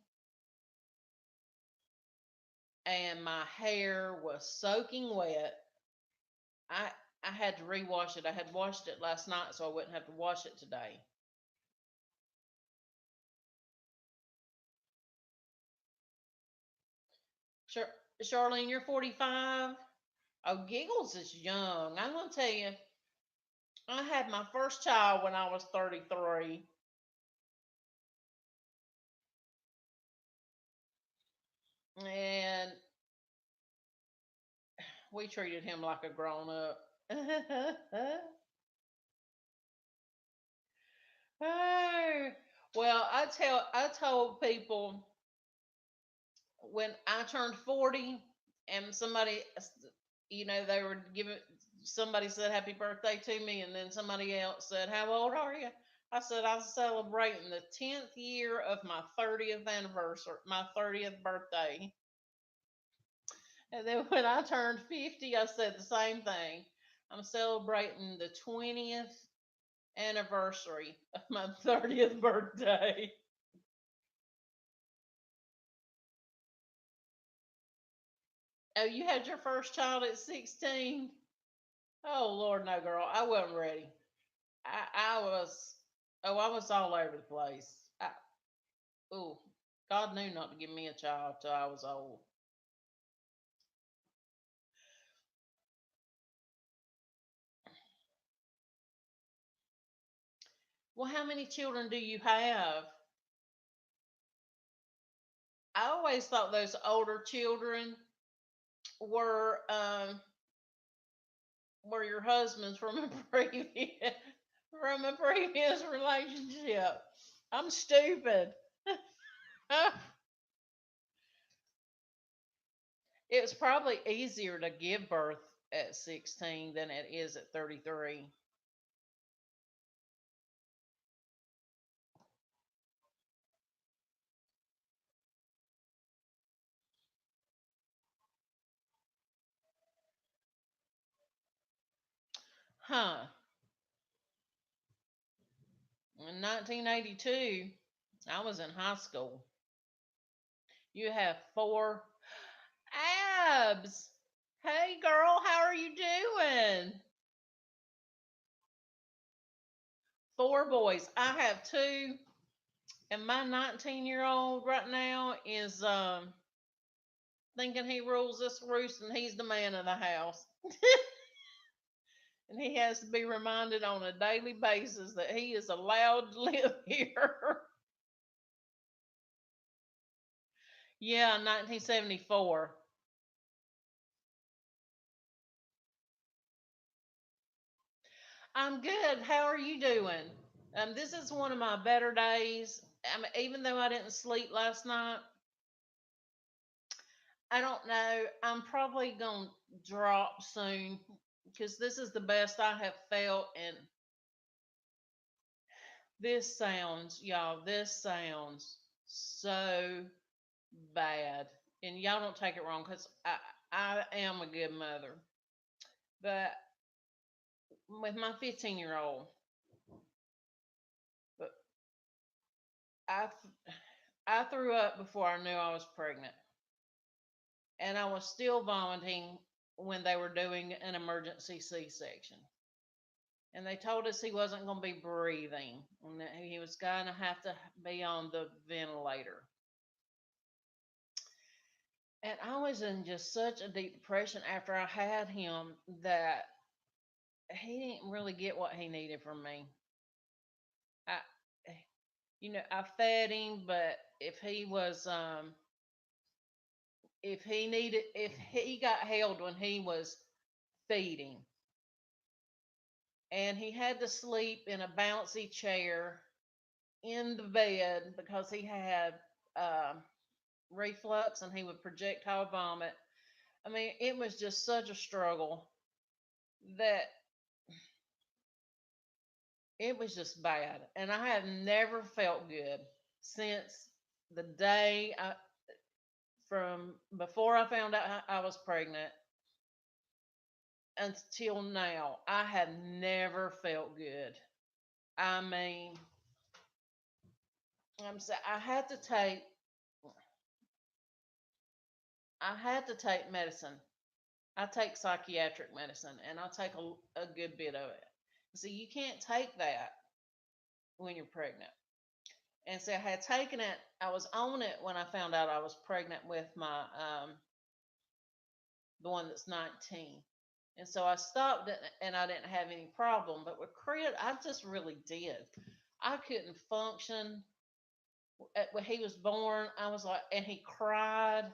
and my hair was soaking wet. I I had to rewash it. I had washed it last night so I wouldn't have to wash it today. Char- Charlene, you're 45. Oh, Giggles is young. I'm gonna tell you, I had my first child when I was 33, and we treated him like a grown up. Oh, well, I told people when I turned 40, and somebody, they were giving, somebody said happy birthday to me, and then somebody else said, how old are you? I said, I was celebrating the 10th year of my 30th anniversary, my 30th birthday. And then when I turned 50, I said the same thing. I'm celebrating the 20th. anniversary of my 30th birthday. Oh, you had your first child at 16? Oh, Lord, no, girl. I wasn't ready. I was, oh, I was all over the place. Oh, God knew not to give me a child till I was old. Well, how many children do you have? I always thought those older children were were your husbands from a previous relationship. I'm stupid. It was probably easier to give birth at 16 than it is at 33. Huh. In 1982, I was in high school. You have four abs. Hey, girl, how are you doing? Four boys. I have two, and my 19-year-old right now is thinking he rules this roost and he's the man of the house. And he has to be reminded on a daily basis that he is allowed to live here. Yeah, 1974. I'm good. How are you doing? This is one of my better days. Even though I didn't sleep last night, I don't know. I'm probably going to drop soon because this is the best I have felt. And this sounds so bad. And y'all don't take it wrong because I am a good mother. But with my 15-year-old, but I, I threw up before I knew I was pregnant. And I was still vomiting when they were doing an emergency C-section. And they told us he wasn't going to be breathing and that he was going to have to be on the ventilator. And I was in just such a deep depression after I had him that he didn't really get what he needed from me. I, I fed him, but if he got held when he was feeding, and he had to sleep in a bouncy chair in the bed because he had uh, reflux and he would projectile vomit. I mean, it was just such a struggle that it was just bad. And I have never felt good since the day from before I found out I was pregnant until now. I have never felt good. I mean, I had to take medicine. I take psychiatric medicine and I take a good bit of it. See, you can't take that when you're pregnant. And so I had taken it, I was on it when I found out I was pregnant with my the one that's 19. And so I stopped it and I didn't have any problem. But with Crit, I just really did. I couldn't function. When he was born, I was like, and he cried.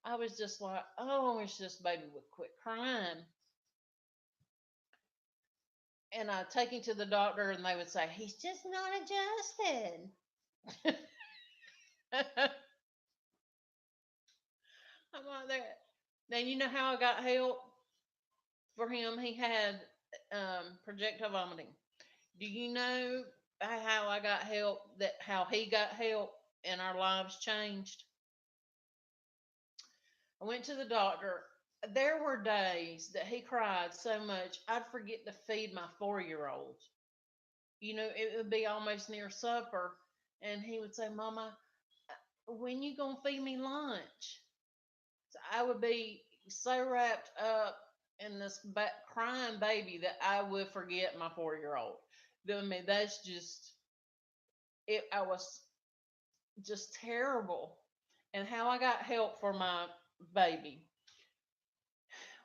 I was just like, oh, I wish this baby would quit crying. And I'd take him to the doctor, and they would say, he's just not adjusted. I'm like that. Now, you know how I got help for him? He had projectile vomiting. Do you know how I got help, how he got help and our lives changed? I went to the doctor. There were days that he cried so much I'd forget to feed my 4-year-old. it would be almost near supper, and he would say, "Mama, when you gonna feed me lunch?" So I would be so wrapped up in this crying baby that I would forget my 4 year old. I mean, that's just it. I was just terrible. And how I got help for my baby,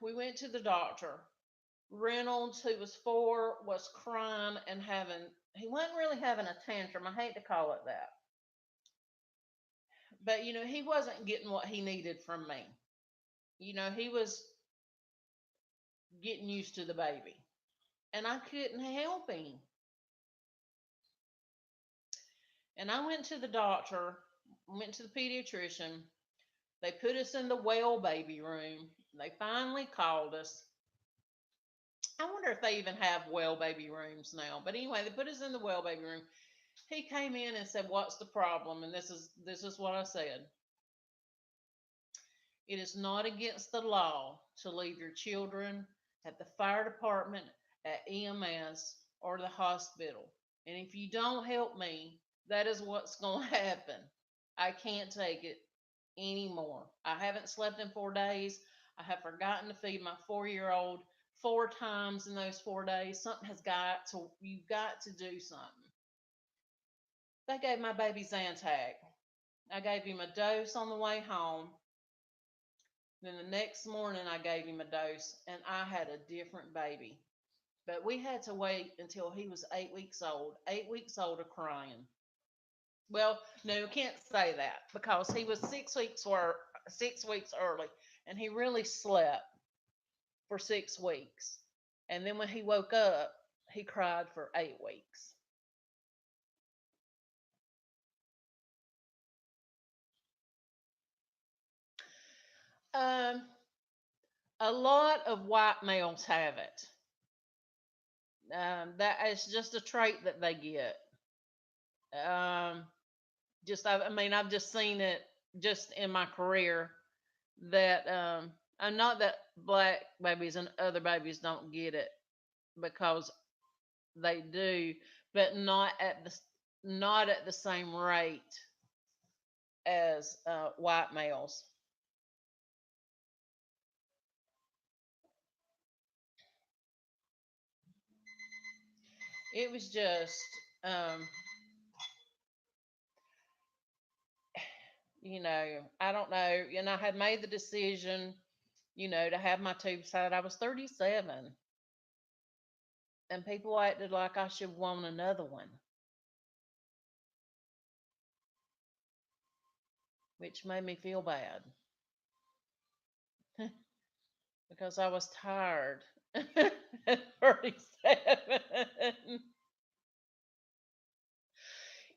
we went to the doctor. Reynolds, who was 4, was crying and he wasn't really having a tantrum. I hate to call it that. But, he wasn't getting what he needed from me. He was getting used to the baby. And I couldn't help him. And I went to the doctor, went to the pediatrician. They put us in the well baby room. They finally called us. I wonder if they even have well baby rooms now. But anyway, they put us in the well baby room. He came in and said, "What's the problem?" And this is what I said. It is not against the law to leave your children at the fire department, at EMS, or the hospital. And if you don't help me, that is what's going to happen. I can't take it anymore. I haven't slept in 4 days. I have forgotten to feed my 4 year old 4 times in those 4 days. You've got to do something. They gave my baby Zantac. I gave him a dose on the way home. Then the next morning, I gave him a dose, and I had a different baby. But we had to wait until he was 8 weeks old. 8 weeks old of crying. Well, no, can't say that because he was 6 weeks early, and he really slept for 6 weeks. And then when he woke up, he cried for 8 weeks. Um, a lot of white males have it. That is just a trait that they get. Um, I mean, I've just seen it just in my career that I'm not that black babies and other babies don't get it because they do, but not at the same rate as white males. It was just, um, I don't know, and I had made the decision, to have my tubes tied. I was 37, and people acted like I should want another one, which made me feel bad because I was tired at 37.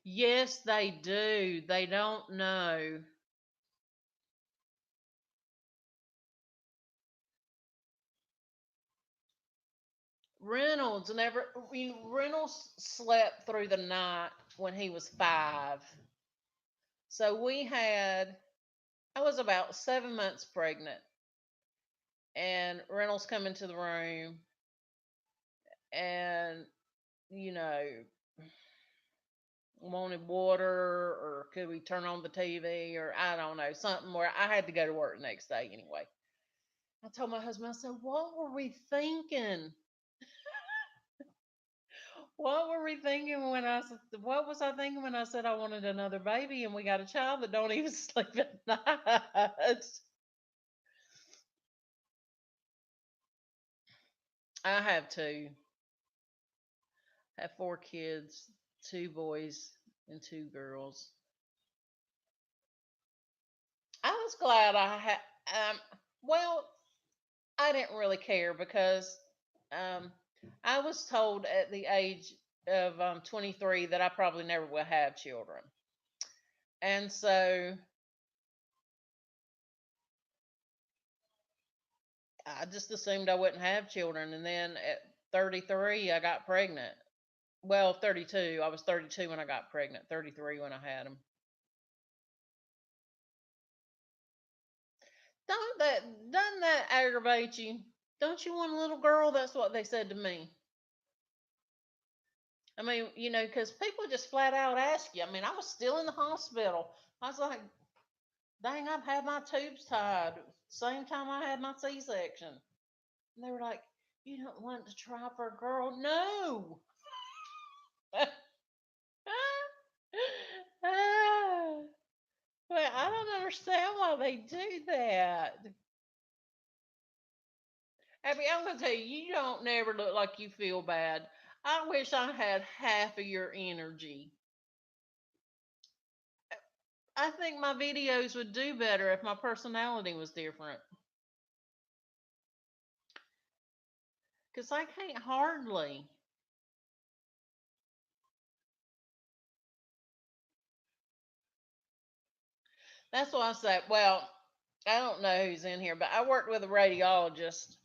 Yes, they do. They don't know. Reynolds slept through the night when he was 5. So I was about 7 months pregnant, and Reynolds come into the room, and you know wanted water, or could we turn on the TV, or I don't know, something where I had to go to work the next day anyway. I told my husband, I said, "What were we thinking? What was I thinking when I said I wanted another baby and we got a child that don't even sleep at night?" I have two. I have 4 kids, 2 boys and 2 girls. I was glad I had. Well, I didn't really care because um, I was told at the age of 23 that I probably never will have children, and so I just assumed I wouldn't have children. And then at 33, I got pregnant. Well, 32. I was 32 when I got pregnant. 33 when I had them. Doesn't that aggravate you? Don't you want a little girl? That's what they said to me. I mean, because people just flat out ask you. I mean, I was still in the hospital. I was like, dang, I've had my tubes tied. Same time I had my C-section. And they were like, you don't want to try for a girl? No. But I don't understand why they do that. Abby, I'm gonna tell you, you don't never look like you feel bad. I wish I had half of your energy. I think my videos would do better if my personality was different. Because I can't hardly. That's why I say, well, I don't know who's in here, but I worked with a radiologist,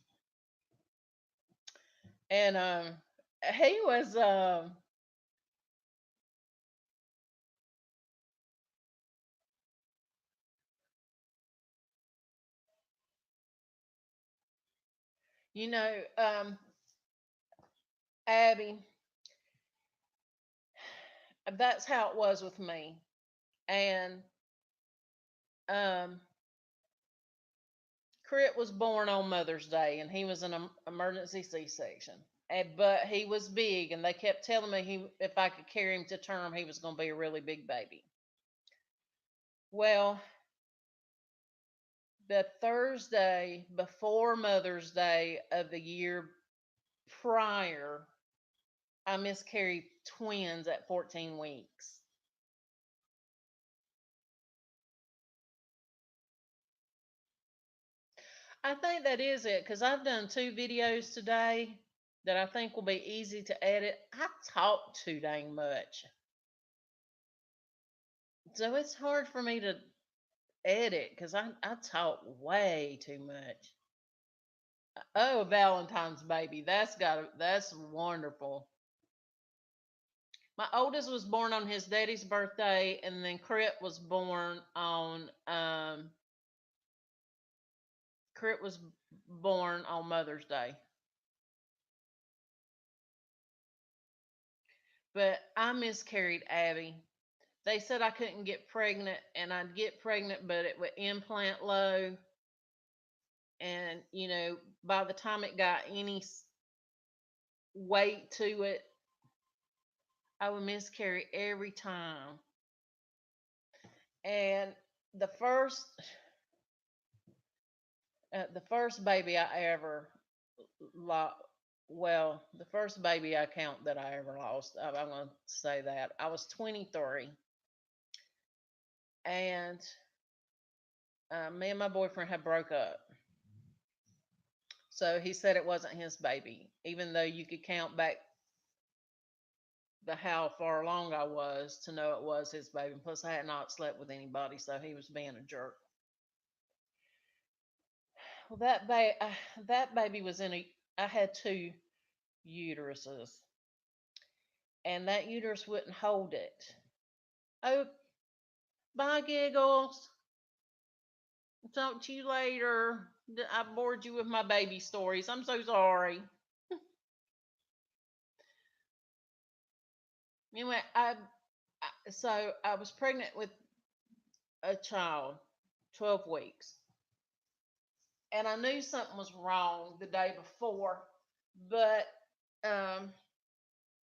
and he was, you know, Abby, that's how it was with me. And um, Crit was born on Mother's Day, and he was an emergency C-section. But he was big, and they kept telling me if I could carry him to term, he was going to be a really big baby. Well, the Thursday before Mother's Day of the year prior, I miscarried twins at 14 weeks. I think that is it because I've done 2 videos today that I think will be easy to edit. I talk too dang much. So it's hard for me to edit because I talk way too much. Oh, Valentine's baby. That's wonderful. My oldest was born on his daddy's birthday, and then Crit was born on Mother's Day. But I miscarried Abby. They said I couldn't get pregnant, and I'd get pregnant, but it would implant low. And, by the time it got any weight to it, I would miscarry every time. And the first, the first baby I ever lost, well, the first baby I count that I ever lost, I'm going to say that. I was 23. And me and my boyfriend had broke up. So he said it wasn't his baby, even though you could count back the how far along I was to know it was his baby. Plus, I had not slept with anybody, so he was being a jerk. Well, that baby was in a. I had 2 uteruses, and that uterus wouldn't hold it. Oh, bye, giggles. Talk to you later. I bored you with my baby stories. I'm so sorry. Anyway, so I was pregnant with a child, 12 weeks, and I knew something was wrong the day before, but um,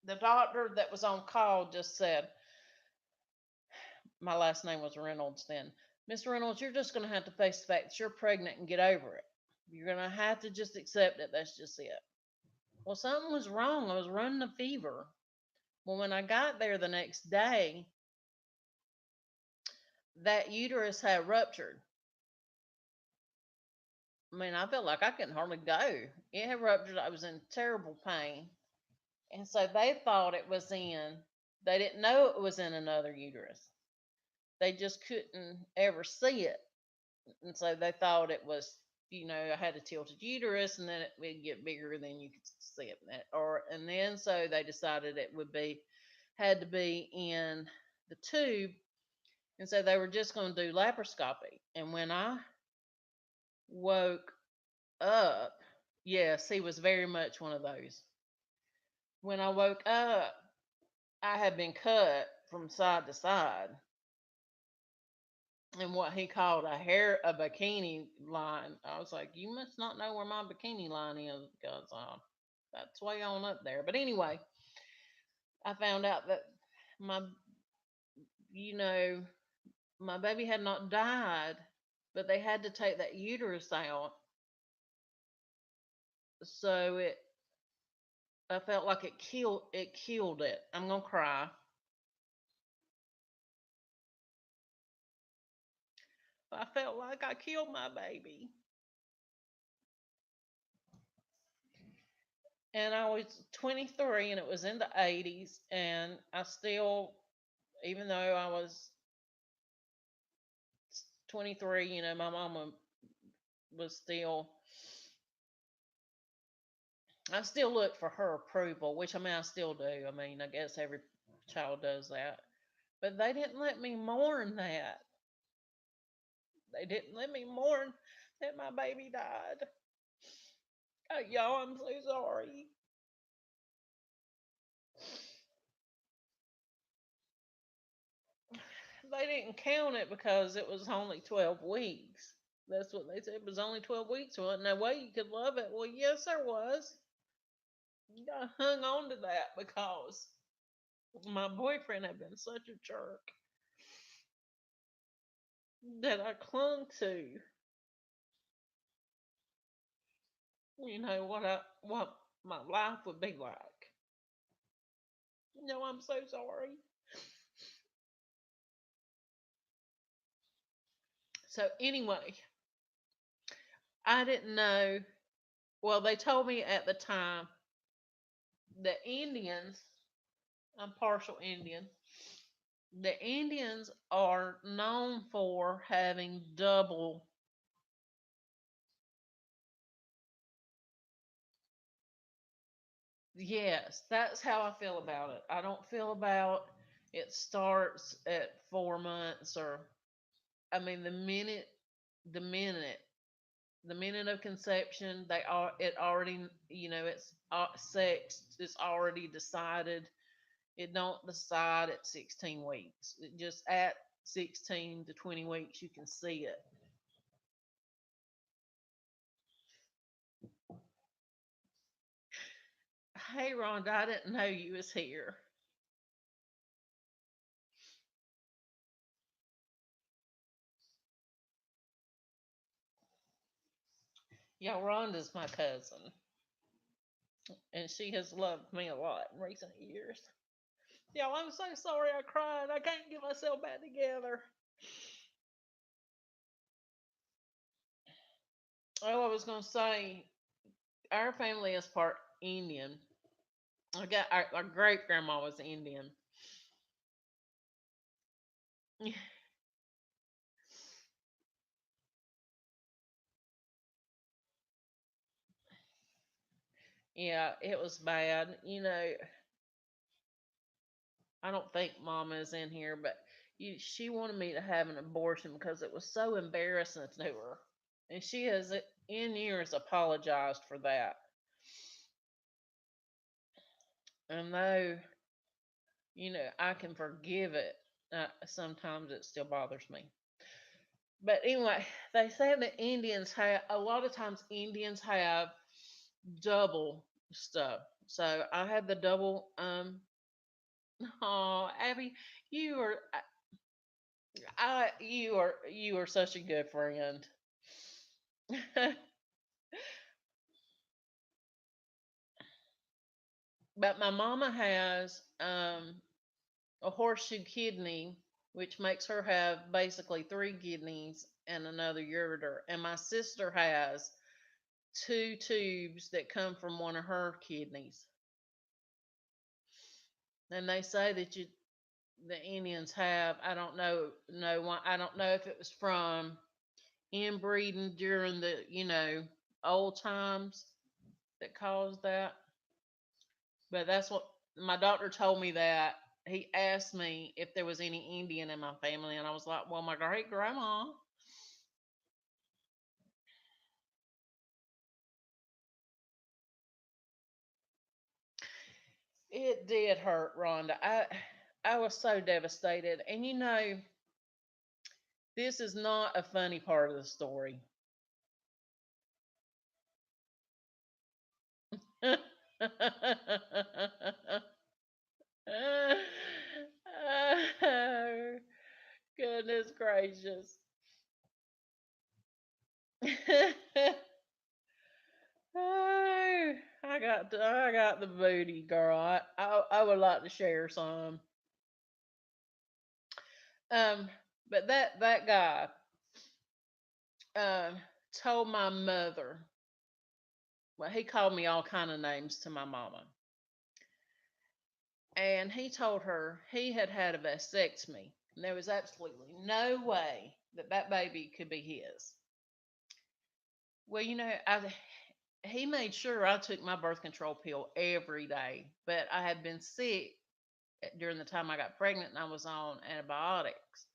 the doctor that was on call just said, my last name was Reynolds then. Miss Reynolds, you're just going to have to face the fact that you're pregnant and get over it. You're going to have to just accept it. That's just it. Well, something was wrong. I was running a fever. Well, when I got there the next day, that uterus had ruptured. I mean, I felt like I couldn't hardly go. It had ruptured. I was in terrible pain. And so they thought they didn't know it was in another uterus. They just couldn't ever see it. And so they thought it was, I had a tilted uterus and then it would get bigger than you could see it. And then so they decided had to be in the tube. And so they were just going to do laparoscopy. And when I woke up, yes, he was very much one of those. When I woke up, I had been cut from side to side in what he called a bikini line. I was like, you must not know where my bikini line is because that's way on up there. But anyway, I found out that my, you know, my baby had not died, but they had to take that uterus out. So I felt like it killed it. I'm gonna cry. I felt like I killed my baby. And I was 23 and it was in the 80s and I still, even though I was 23, my mama was still, I still looked for her approval, which I mean I still do. I mean, I guess every child does that. But they didn't let me mourn that. They didn't let me mourn that my baby died. Y'all, I'm so sorry. They didn't count it because it was only 12 weeks. That's what they said. It was only 12 weeks. Well, no way you could love it. Well, yes, there was. I hung on to that because my boyfriend had been such a jerk that I clung to. What my life would be like. I'm so sorry. So anyway, I didn't know. Well, they told me at the time the Indians. I'm partial Indian. The Indians are known for having double. Yes, that's how I feel about it. I don't feel about it starts at 4 months or, I mean, the minute, the minute of conception, they are, it already, it's sex is already decided. It don't decide at 16 weeks. It just at 16 to 20 weeks, you can see it. Hey, Rhonda, I didn't know you was here. Yeah, Rhonda's my cousin, and she has loved me a lot in recent years. Y'all, I'm so sorry I cried. I can't get myself back together. Oh, I was going to say, our family is part Indian. I got our great grandma was Indian. Yeah, it was bad. I don't think Mama is in here, but she wanted me to have an abortion because it was so embarrassing to her. And she has, in years, apologized for that. And though, I can forgive it, sometimes it still bothers me. But anyway, they say that Indians have, a lot of times, Indians have double stuff. So I had the double, oh, Abby, you are, you are such a good friend. But my mama has a horseshoe kidney, which makes her have basically three kidneys and another ureter. And my sister has two tubes that come from one of her kidneys. And they say that the Indians have, I don't know why, I don't know if it was from inbreeding during the old times that caused that. But that's what my doctor told me. That he asked me if there was any Indian in my family, and I was like, well, my great grandma. It did hurt, Rhonda. I was so devastated. And this is not a funny part of the story. Oh, goodness gracious. Oh, I got the booty, girl. I would like to share some. Um, but that guy um told my mother. Well, he called me all kind of names to my mama, and he told her he had had a vasectomy, and there was absolutely no way that that baby could be his. Well, he made sure I took my birth control pill every day, but I had been sick during the time I got pregnant, and I was on antibiotics.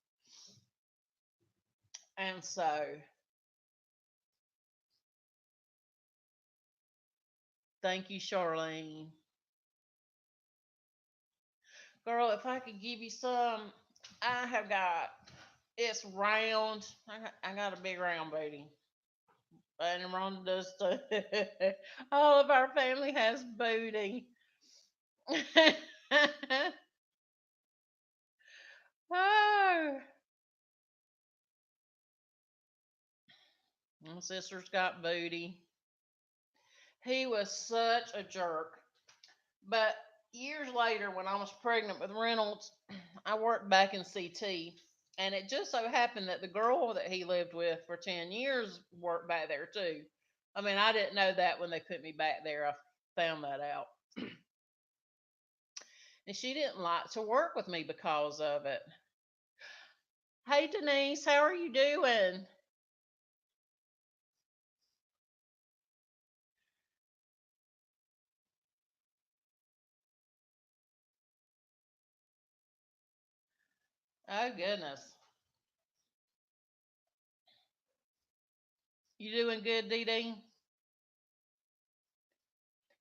And so, thank you, Charlene. Girl, if I could give you some, I have got, it's round. I got a big round booty. And Rhonda does too. All of our family has booty. Oh, my sister's got booty. He was such a jerk. But years later, when I was pregnant with Reynolds, I worked back in CT, and it just so happened that the girl that he lived with for 10 years worked back there too. I mean, I didn't know that when they put me back there. I found that out. And she didn't like to work with me because of it. Hey, Denise, how are you doing? Oh, goodness. You doing good, Dee Dee?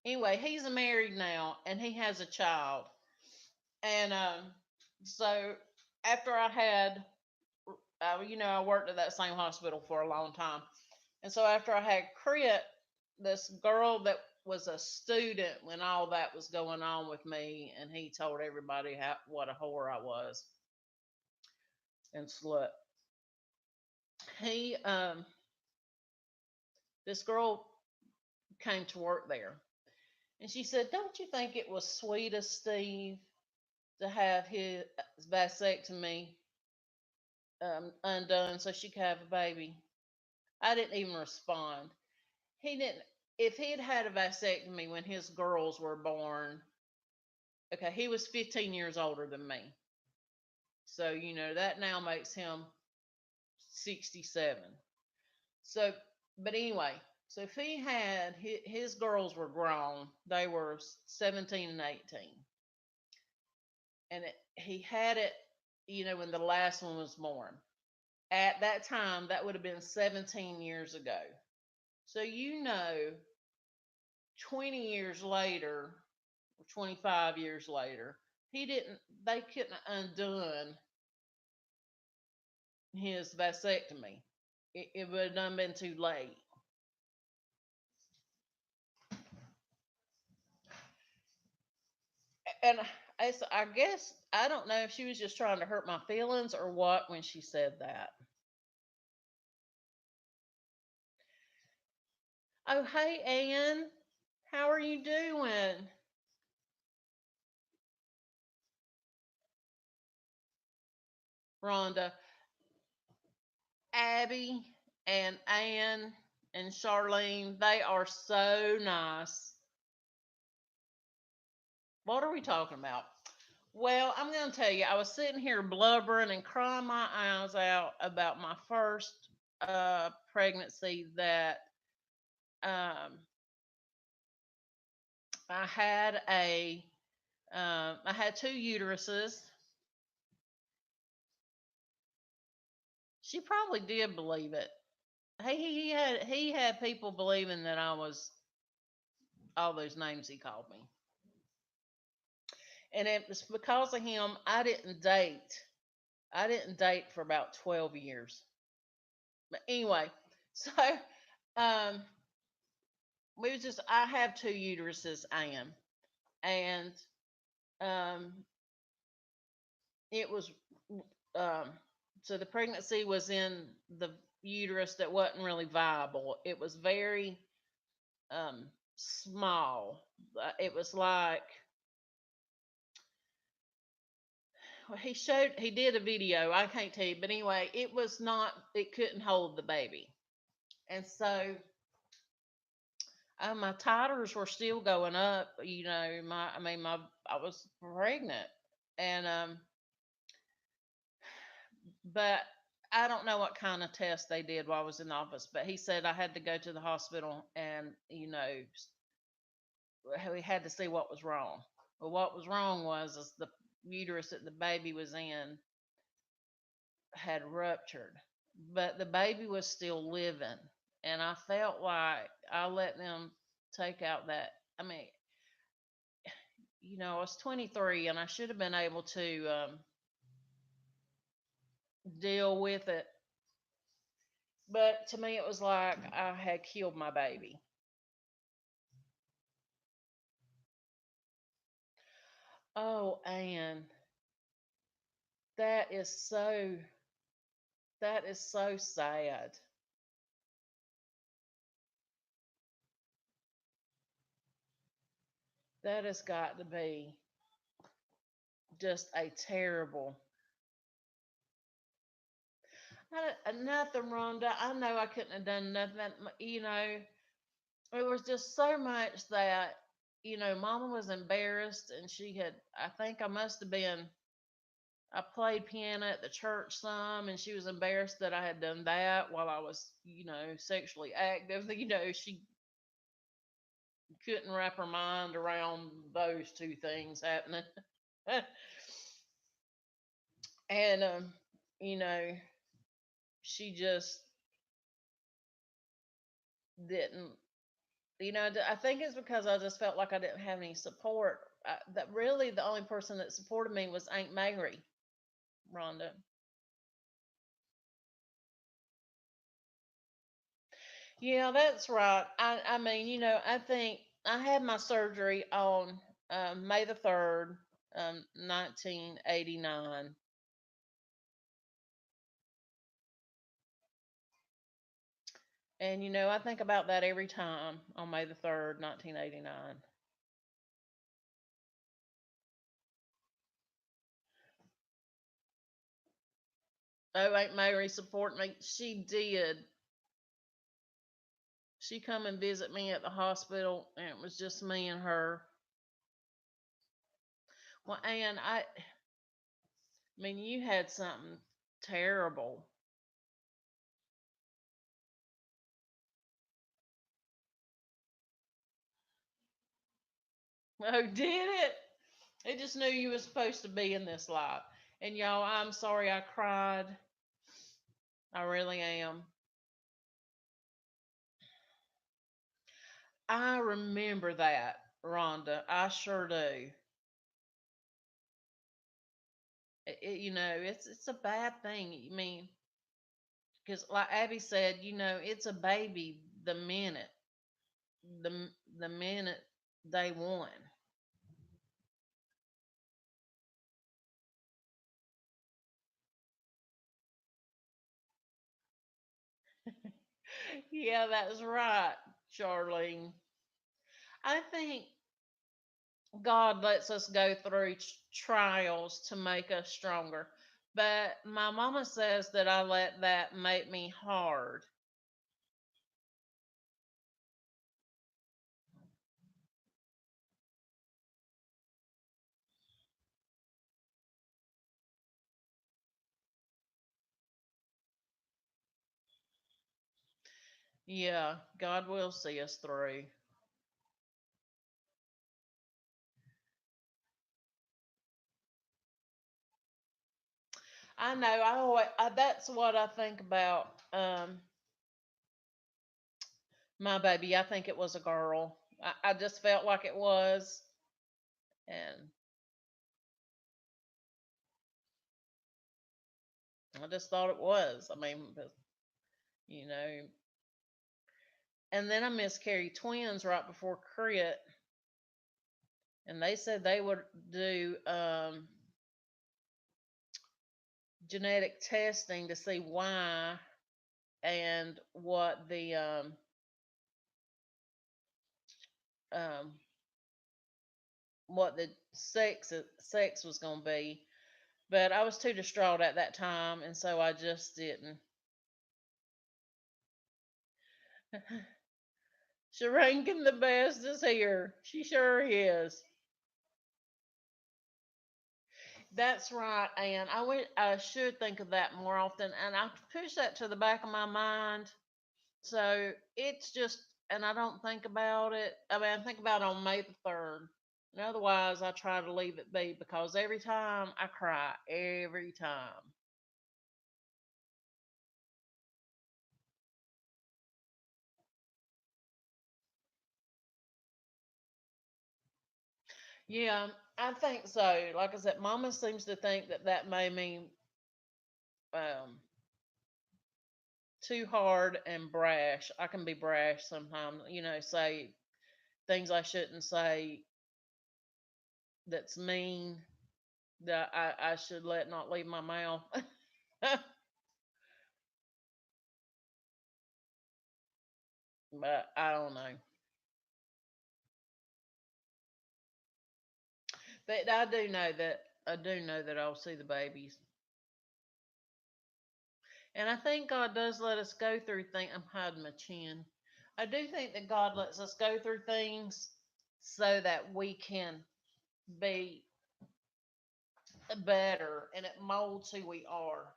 Anyway, he's married now and he has a child. And so after I had I worked at that same hospital for a long time. And so after I had Crit, this girl that was a student when all that was going on with me, and he told everybody what a whore I was and slut. He, this girl came to work there, and she said, "Don't you think it was sweet of Steve to have his vasectomy undone so she could have a baby?" I didn't even respond. He didn't. If he had had a vasectomy when his girls were born, okay, he was 15 years older than me. So, that now makes him 67. So, but anyway, so if he had his girls were grown, they were 17 and 18. And he had it, when the last one was born. At that time, that would have been 17 years ago. So, 20 years later, or 25 years later, they couldn't have undone his vasectomy. It would have done been too late. And I guess, I don't know if she was just trying to hurt my feelings or what when she said that. Oh, hey, Ann. How are you doing? Rhonda, Abby, and Ann, and Charlene, they are so nice. What are we talking about? Well, I'm going to tell you, I was sitting here blubbering and crying my eyes out about my first pregnancy that um, I had I had two uteruses. She probably did believe it. He had people believing that I was all those names he called me. And it was because of him I didn't date. I didn't date for about 12 years. But anyway, so um we was just I have two uteruses, I am. And um it was um so the pregnancy was in the uterus that wasn't really viable. It was very small. It was like well, he did a video. I can't tell you, but anyway, it was not. It couldn't hold the baby, and so my titers were still going up. You know, my I was pregnant, and but I don't know what kind of test they did while I was in the office. But he said I had to go to the hospital, and we had to see what was wrong. Well, what was wrong was is the uterus that the baby was in had ruptured, but the baby was still living. And I felt like I let them take out that. I mean, I was 23 and I should have been able to deal with it. But to me, it was like I had killed my baby. Oh, and that is so, that is so sad. That has got to be just a terrible. Nothing, Rhonda. I know I couldn't have done nothing. It was just so much that, Mama was embarrassed, and I think I must have been, I played piano at the church some, and she was embarrassed that I had done that while I was, sexually active. She couldn't wrap her mind around those two things happening. And, you know, she just didn't. I think it's because I just felt like I didn't have any support. That really the only person that supported me was Aunt Mary, Rhonda. Yeah, that's right. I mean, I think I had my surgery on May the 3rd, 1989. And, I think about that every time on May the 3rd, 1989. Oh, Aunt Mary supported me. She did. She come and visit me at the hospital, and it was just me and her. Well, and I mean, you had something terrible. Oh, did it? It just knew you was supposed to be in this life. And y'all, I'm sorry I cried. I really am. I remember that, Rhonda. I sure do. It's a bad thing. I mean, because like Abby said, it's a baby the the minute day one. Yeah, that's right, Charlene. I think God lets us go through trials to make us stronger. But my mama says that I let that make me hard. Yeah, God will see us through. I know. That's what I think about my baby. I think it was a girl. I just felt like it was, and I just thought it was. I mean, you know. And then I miscarried twins right before crit, and they said they would do genetic testing to see why and um, what the sex was going to be. But I was too distraught at that time, and so I just didn't. Sharankin the best is here. She sure is. That's right, and I should think of that more often, and I push that to the back of my mind. So it's just, and I don't think about it. I mean, I think about it on May the 3rd. And otherwise, I try to leave it be because every time I cry, every time. Yeah, I think so. Like I said, Mama seems to think that that made me um, too hard and brash. I can be brash sometimes, say things I shouldn't say that's mean that I should let not leave my mouth. But I don't know. But I do know that I'll see the babies. And I think God does let us go through things. I'm hiding my chin. I do think that God lets us go through things so that we can be better and it molds who we are.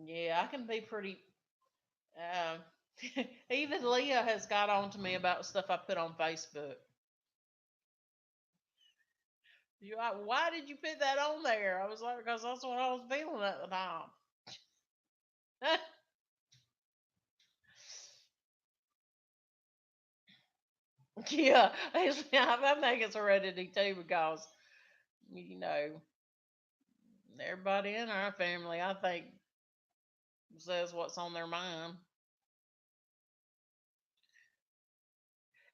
Yeah, I can be pretty. Um, even Leah has got on to me about stuff I put on Facebook. You like, why did you put that on there? I was like, because that's what I was feeling at the time. Yeah, I think it's heredity too because you know everybody in our family, I think, says what's on their mind.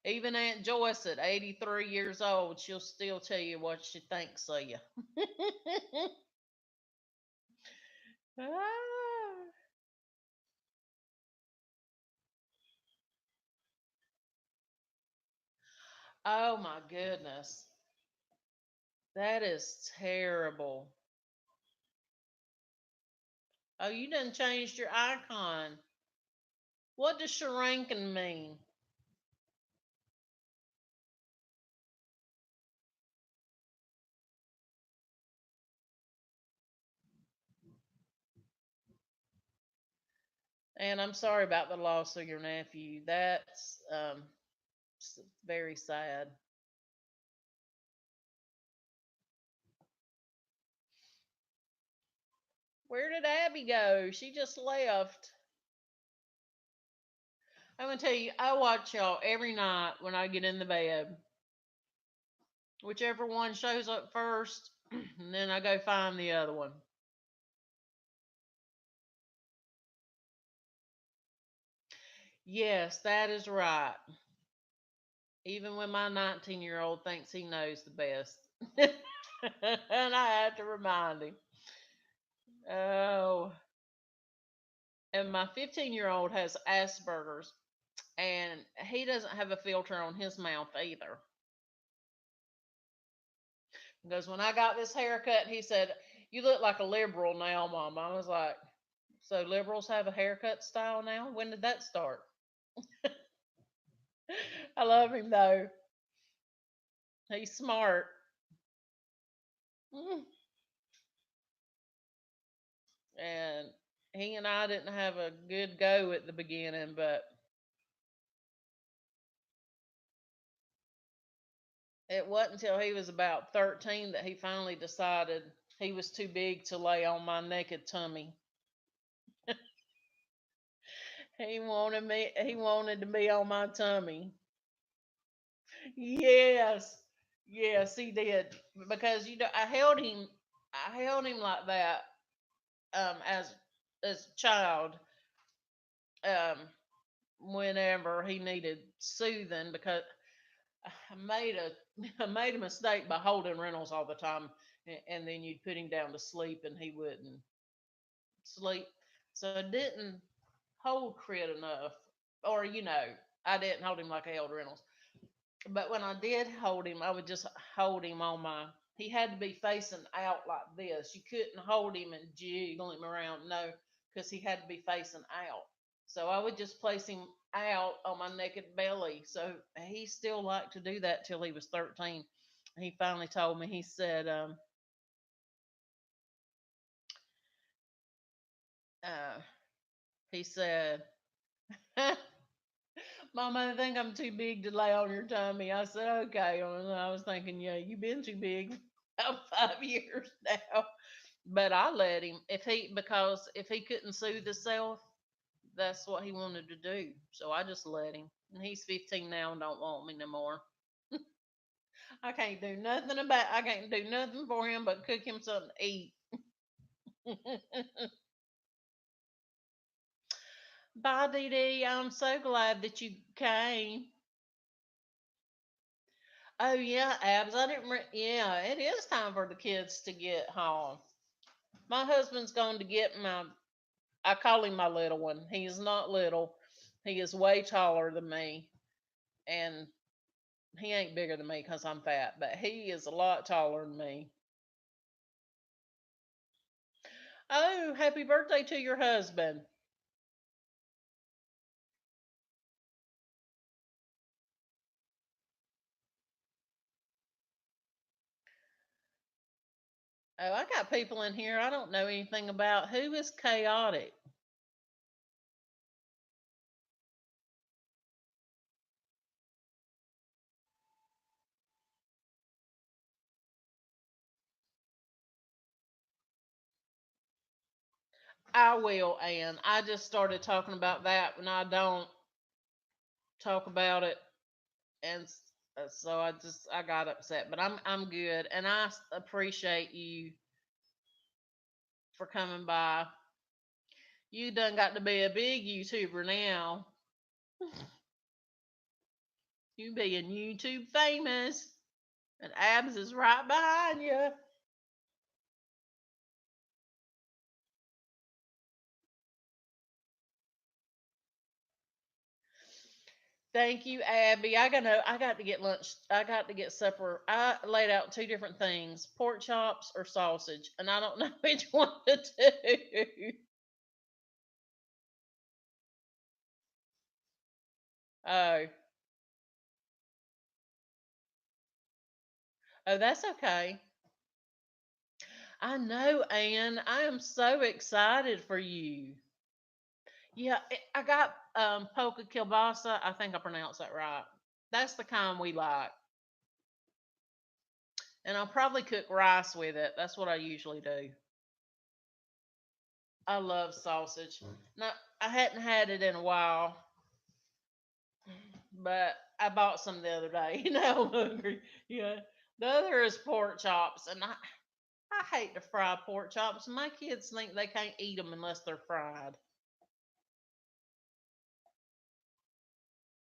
Even Aunt Joyce at 83 years old, she'll still tell you what she thinks of you. Ah. Oh my goodness. That is terrible. Oh, you done changed your icon. What does Sharankin mean? And I'm sorry about the loss of your nephew. That's very sad. Where did Abby go? She just left. I'm gonna tell you, I watch y'all every night when I get in the bed. Whichever one shows up first, and then I go find the other one. Yes, that is right. Even when my 19-year-old thinks he knows the best. And I had to remind him. Oh, and my 15-year-old has Asperger's, and he doesn't have a filter on his mouth either. Because when I got this haircut, he said, "You look like a liberal now, Mom." I was like, "So liberals have a haircut style now? When did that start?" I love him though. He's smart. Mm. And he and I didn't have a good go at the beginning, but it wasn't until he was about 13 that he finally decided he was too big to lay on my naked tummy. He wanted to be on my tummy. Yes. Yes, he did. Because I held him like that as a child um whenever he needed soothing because I made a I made a mistake by holding Reynolds all the time and then you'd put him down to sleep and he wouldn't sleep. So I didn't hold Crit enough. Or I didn't hold him like I held Reynolds. But when I did hold him, I would just hold him on my. He had to be facing out like this. You couldn't hold him and jiggle him around, no, because he had to be facing out. So I would just place him out on my naked belly. So he still liked to do that till he was 13. He finally told me. Uh, he said, Mom, I think I'm too big to lay on your tummy. I said, okay. And I was thinking, yeah, you've been too big for about 5 years now. But I let him because if he couldn't soothe himself, that's what he wanted to do. So I just let him. And he's 15 now and don't want me no more. I can't do nothing for him but cook him something to eat. Bye, Dee Dee. I'm so glad that you came. Oh yeah, Abs. Yeah, it is time for the kids to get home. My husband's going to get my. I call him my little one. He's not little. He is way taller than me, and he ain't bigger than me because I'm fat. But he is a lot taller than me. Oh, happy birthday to your husband. Oh, I got people in here I don't know anything about. Who is chaotic? I will, Ann. I just started talking about that when I don't talk about it, and so I got upset. But I'm good, and appreciate you for coming by. You done got to be a big YouTuber now. You being YouTube famous, and Abs is right behind you. Thank you, Abby. I got to get lunch. I got to get supper. I laid out two different things: pork chops or sausage, and I don't know which one to do. Oh, oh, that's okay. I know, Ann. I am so excited for you. Yeah, I got polka kielbasa. I think I pronounced that right. That's the kind we like. And I'll probably cook rice with it. That's what I usually do. I love sausage. Now, I hadn't had it in a while, but I bought some the other day. Now I'm hungry. Yeah. The other is pork chops, and I hate to fry pork chops. My kids think they can't eat them unless they're fried.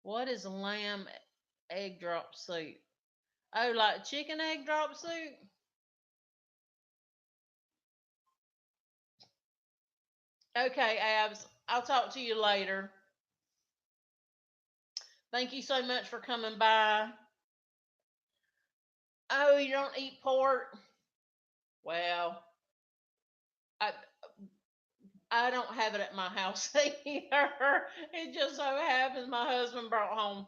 What is lamb egg drop soup? Oh, like chicken egg drop soup? Okay, Abs. I'll talk to you later. Thank you so much for coming by. Oh, you don't eat pork? Well, I I don't have it at my house either. It just so happens my husband brought home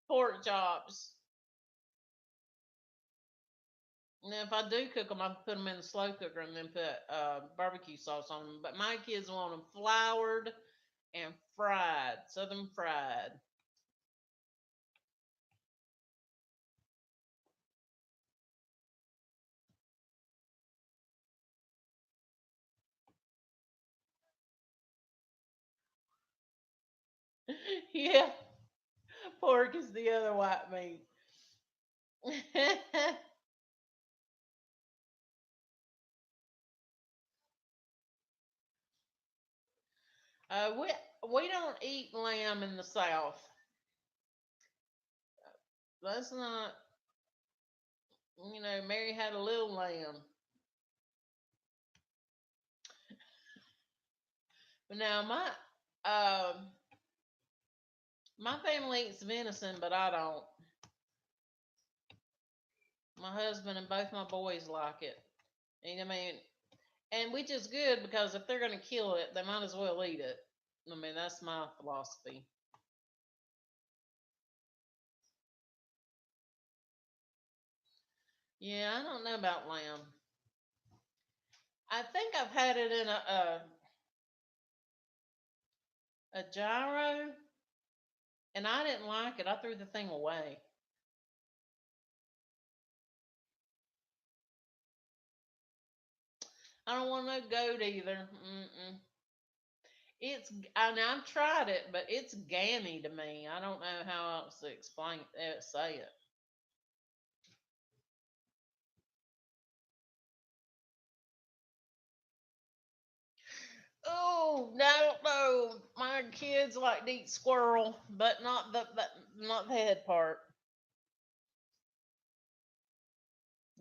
pork chops. And if I do cook them, I put them in the slow cooker and then put barbecue sauce on them. But my kids want them floured and fried, southern fried. Yeah, pork is the other white meat. We don't eat lamb in the South. That's not, Mary had a little lamb. But now my family eats venison, but I don't. My husband and both my boys like it. And I mean, and which is good because if they're going to kill it, they might as well eat it. I mean, that's my philosophy. Yeah, I don't know about lamb. I think I've had it in a gyro, and I didn't like it. I threw the thing away. I don't want no goat either. Mm-mm. I've tried it, but it's gammy to me. I don't know how else to explain say it. Oh, no, no. My kids like to eat squirrel, but not the head part.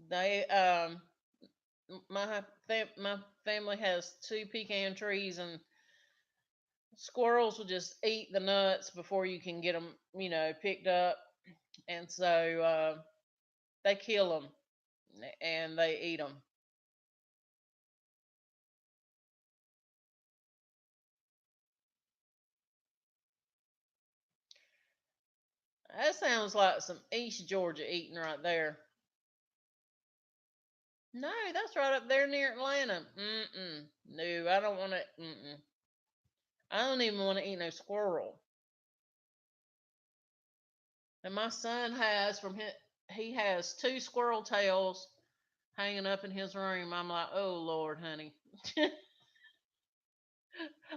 They my family has two pecan trees, and squirrels will just eat the nuts before you can get them, picked up, and so they kill them and they eat them. That sounds like some East Georgia eating right there. No, that's right up there near Atlanta. Mm-mm. No, I don't want to. Mm-mm. I don't even want to eat no squirrel. And my son he has two squirrel tails hanging up in his room. I'm like, oh Lord, honey,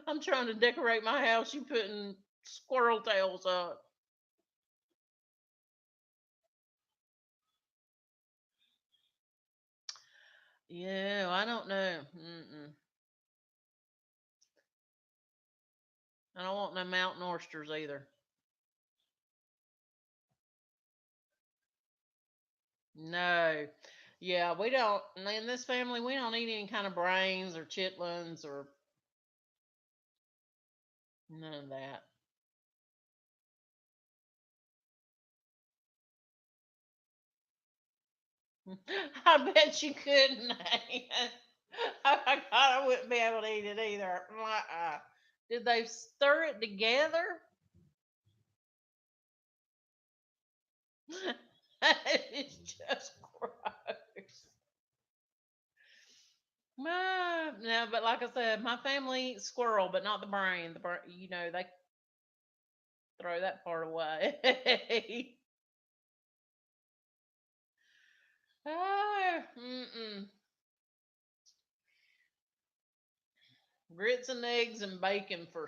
I'm trying to decorate my house. You putting squirrel tails up? Yeah, I don't know. Mm-mm. I don't want no mountain oysters either. No. Yeah, we don't. In this family, we don't eat any kind of brains or chitlins or none of that. I bet you couldn't. I wouldn't be able to eat it either. Did they stir it together? It's just gross. No, but like I said, my family eats squirrel, but not the brain. They throw that part away. Mm-mm. Grits and eggs and bacon for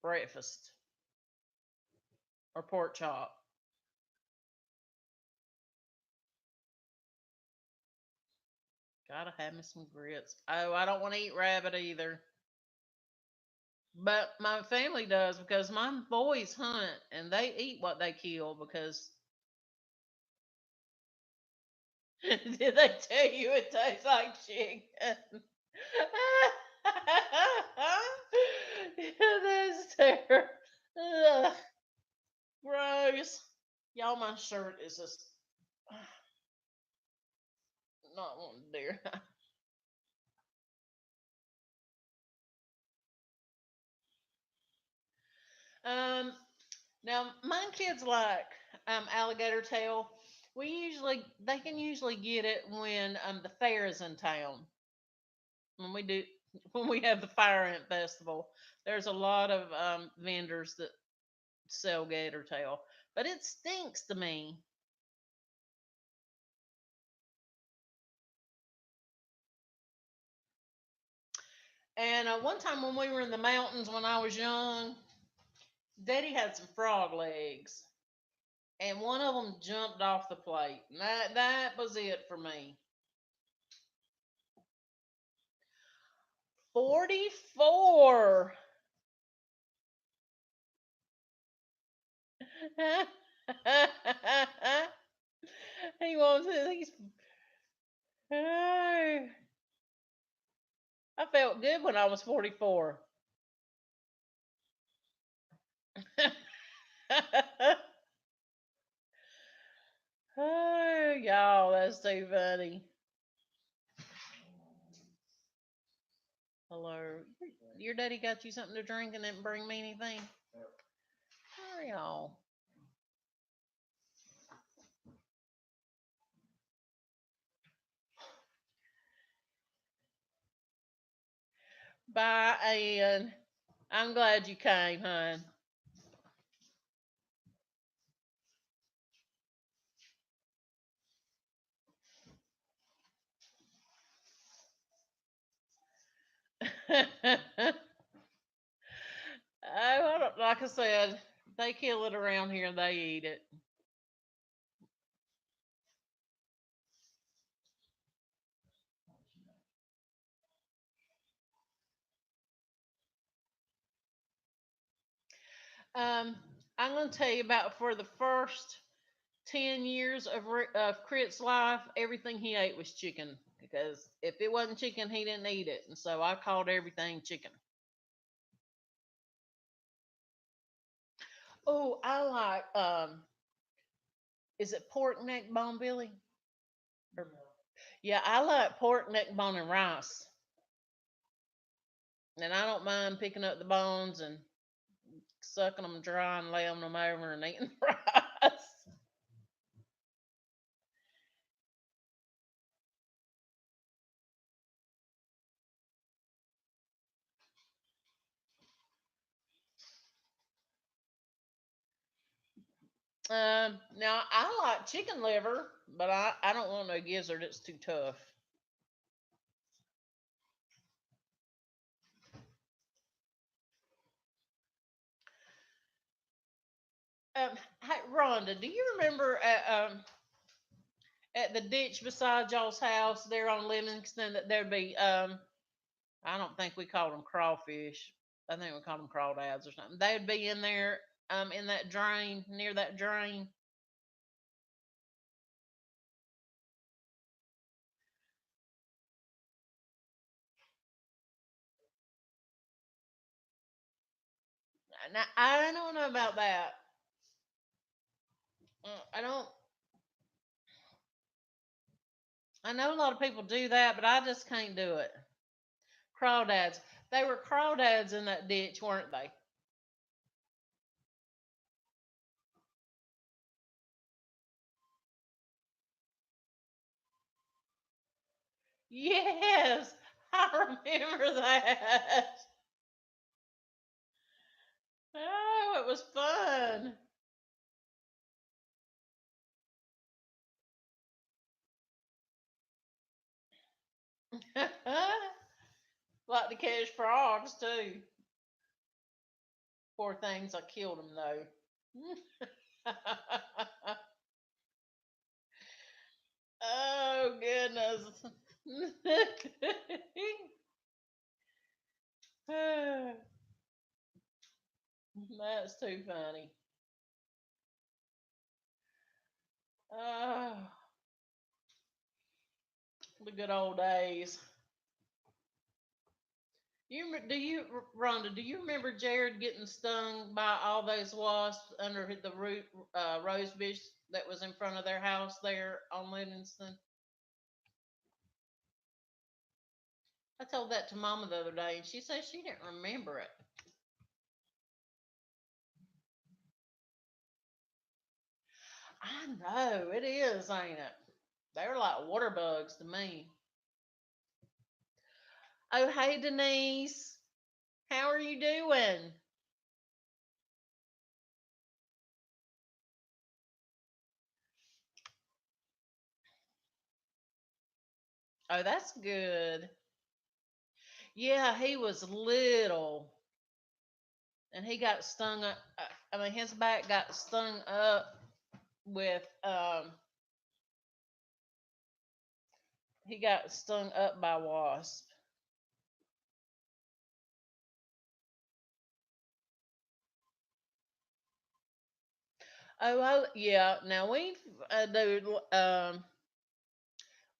breakfast or pork chop. Gotta have me some grits. Oh, I don't want to eat rabbit either. But my family does because my boys hunt and they eat what they kill because did they tell you it tastes like chicken? That's terrible. Ugh, gross. Y'all, my shirt is just not wanting to do. um, Now my kids like alligator tail. They can usually get it when the fair is in town. When we do when we have the fire ant festival, there's a lot of vendors that sell gator tail, but it stinks to me. And one time when we were in the mountains when I was young, Daddy had some frog legs, and one of them jumped off the plate. And that was it for me. 44. He wants it. I felt good when I was 44. Oh, y'all, that's too funny. Hello. Your daddy got you something to drink and didn't bring me anything? How are y'all? Bye, Ann. I'm glad you came, hon. Like I said, they kill it around here. They eat it. Um, I'm going to tell you about for the first 10 years of Crit's life, everything he ate was chicken. Because if it wasn't chicken, he didn't eat it. And so I called everything chicken. Oh, I like, is it pork neck bone, Billy? Or, yeah, I like pork neck bone and rice. And I don't mind picking up the bones and sucking them dry and laying them over and eating the rice. Now I like chicken liver, but I don't want no gizzard. It's too tough. Hey, Rhonda, do you remember at the ditch beside y'all's house there on Livingston that there'd be I don't think we called them crawfish. I think we called them crawdads or something. They'd be in there in that drain near that drain. Now I don't know about that. I don't. I know a lot of people do that, but I just can't do it. Crawdads. They were crawdads in that ditch, weren't they? Yes, I remember that. Oh, it was fun. Like to catch frogs too. Poor things, I killed them though. Oh goodness. That's too funny. Oh, the good old days. Do you, Rhonda? Do you remember Jared getting stung by all those wasps under the root rose bush that was in front of their house there on Livingston? I told that to Mama the other day, and she said she didn't remember it. I know it is, ain't it? They're like water bugs to me. Oh, hey Denise, how are you doing? Oh, that's good. Yeah, he was little, and he got stung. I mean, his back got stung up with he got stung up by wasp. Oh, yeah. Now we do.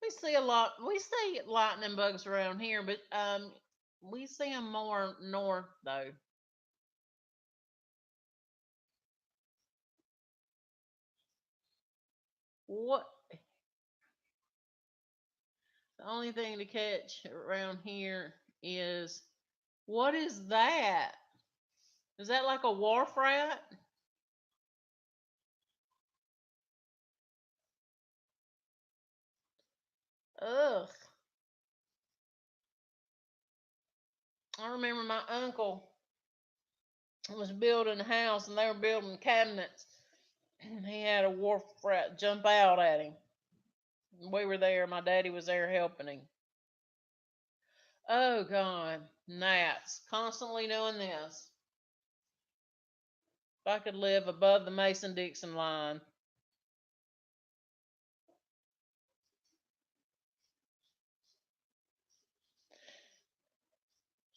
We see a lot. We see lightning bugs around here, but we see them more north though. What? The only thing to catch around here is what is that? Is that like a wharf rat? Ugh. I remember my uncle was building a house and they were building cabinets. He had a wharf rat jump out at him. We were there. My daddy was there helping him. Oh God, gnats constantly doing this. If I could live above the Mason Dixon line.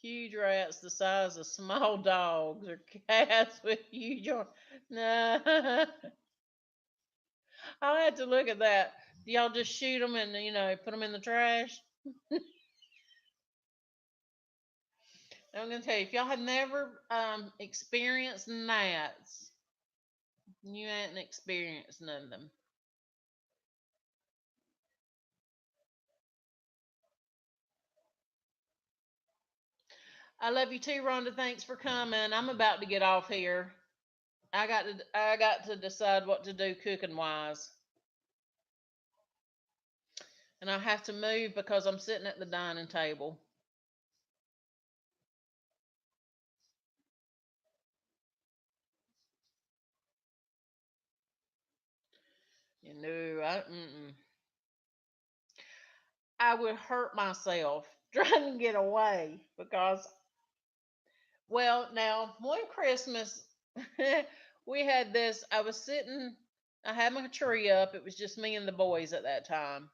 Huge rats the size of small dogs or cats with huge arms. No, I'll have to look at that. Do y'all just shoot them and put them in the trash? I'm gonna tell you, if y'all have never experienced gnats, you ain't experienced none of them. I love you too, Rhonda. Thanks for coming. I'm about to get off here. I got to decide what to do cooking wise, and I have to move because I'm sitting at the dining table. You know, I would hurt myself trying to get away because, well, now one Christmas we had this. I was sitting. I had my tree up. It was just me and the boys at that time,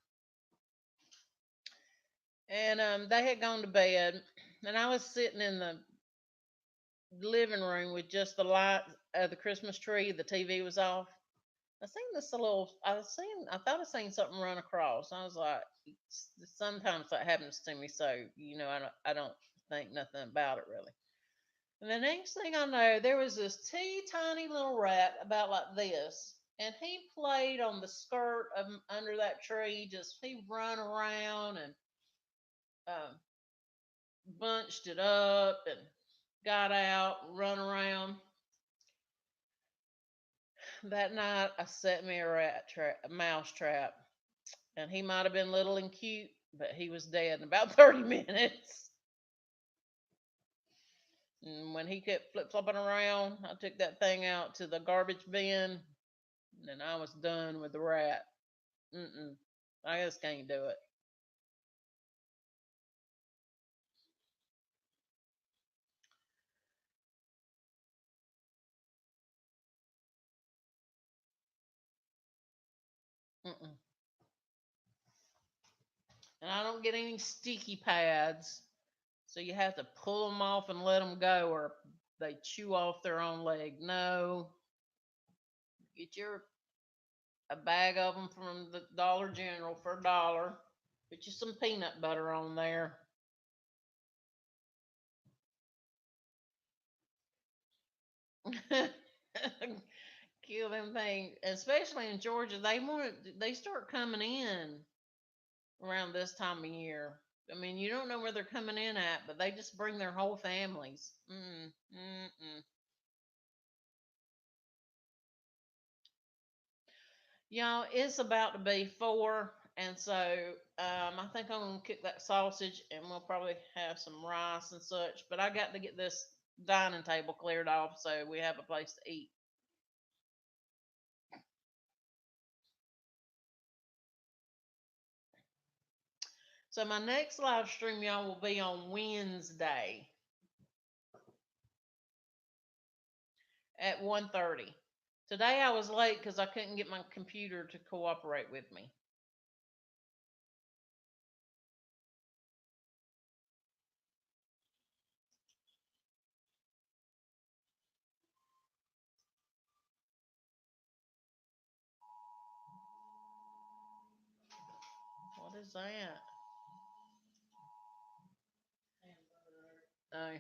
and they had gone to bed, and I was sitting in the living room with just the light of the Christmas tree. The TV was off. I seen this little. I seen. I thought I seen something run across. I was like, sometimes that happens to me. So I don't think nothing about it really. And the next thing I know, there was this teeny tiny little rat about like this, and he played on the skirt of under that tree. Just he run around and um, bunched it up and got out, run around. That night, I set me a mouse trap, and he might have been little and cute, but he was dead in about 30 minutes. And when he kept flip flopping around, I took that thing out to the garbage bin, and I was done with the rat. Mm-mm. I just can't do it. Mm-mm. And I don't get any sticky pads, so you have to pull them off and let them go, or they chew off their own leg. No, get your a bag of them from the Dollar General for $1. Put you some peanut butter on there. Kill them things, especially in Georgia. They start coming in around this time of year. I mean, you don't know where they're coming in at, but they just bring their whole families. Y'all, it's about to be 4, and so I think I'm gonna cook that sausage, and we'll probably have some rice and such. But I got to get this dining table cleared off so we have a place to eat. So my next live stream, y'all, will be on Wednesday at 1:30. Today I was late because I couldn't get my computer to cooperate with me. What is that? Oh.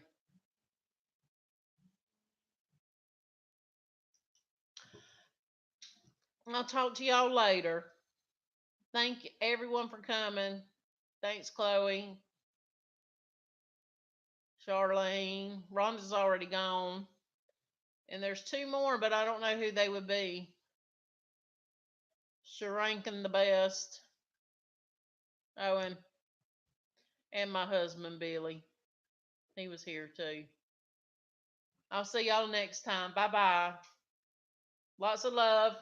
I'll talk to y'all later. Thank everyone for coming. Thanks, Chloe, Charlene. Rhonda's already gone. And there's two more, but I don't know who they would be. Sharankin the best. Oh, and my husband Billy. He was here too. I'll see y'all next time. Bye bye. Lots of love.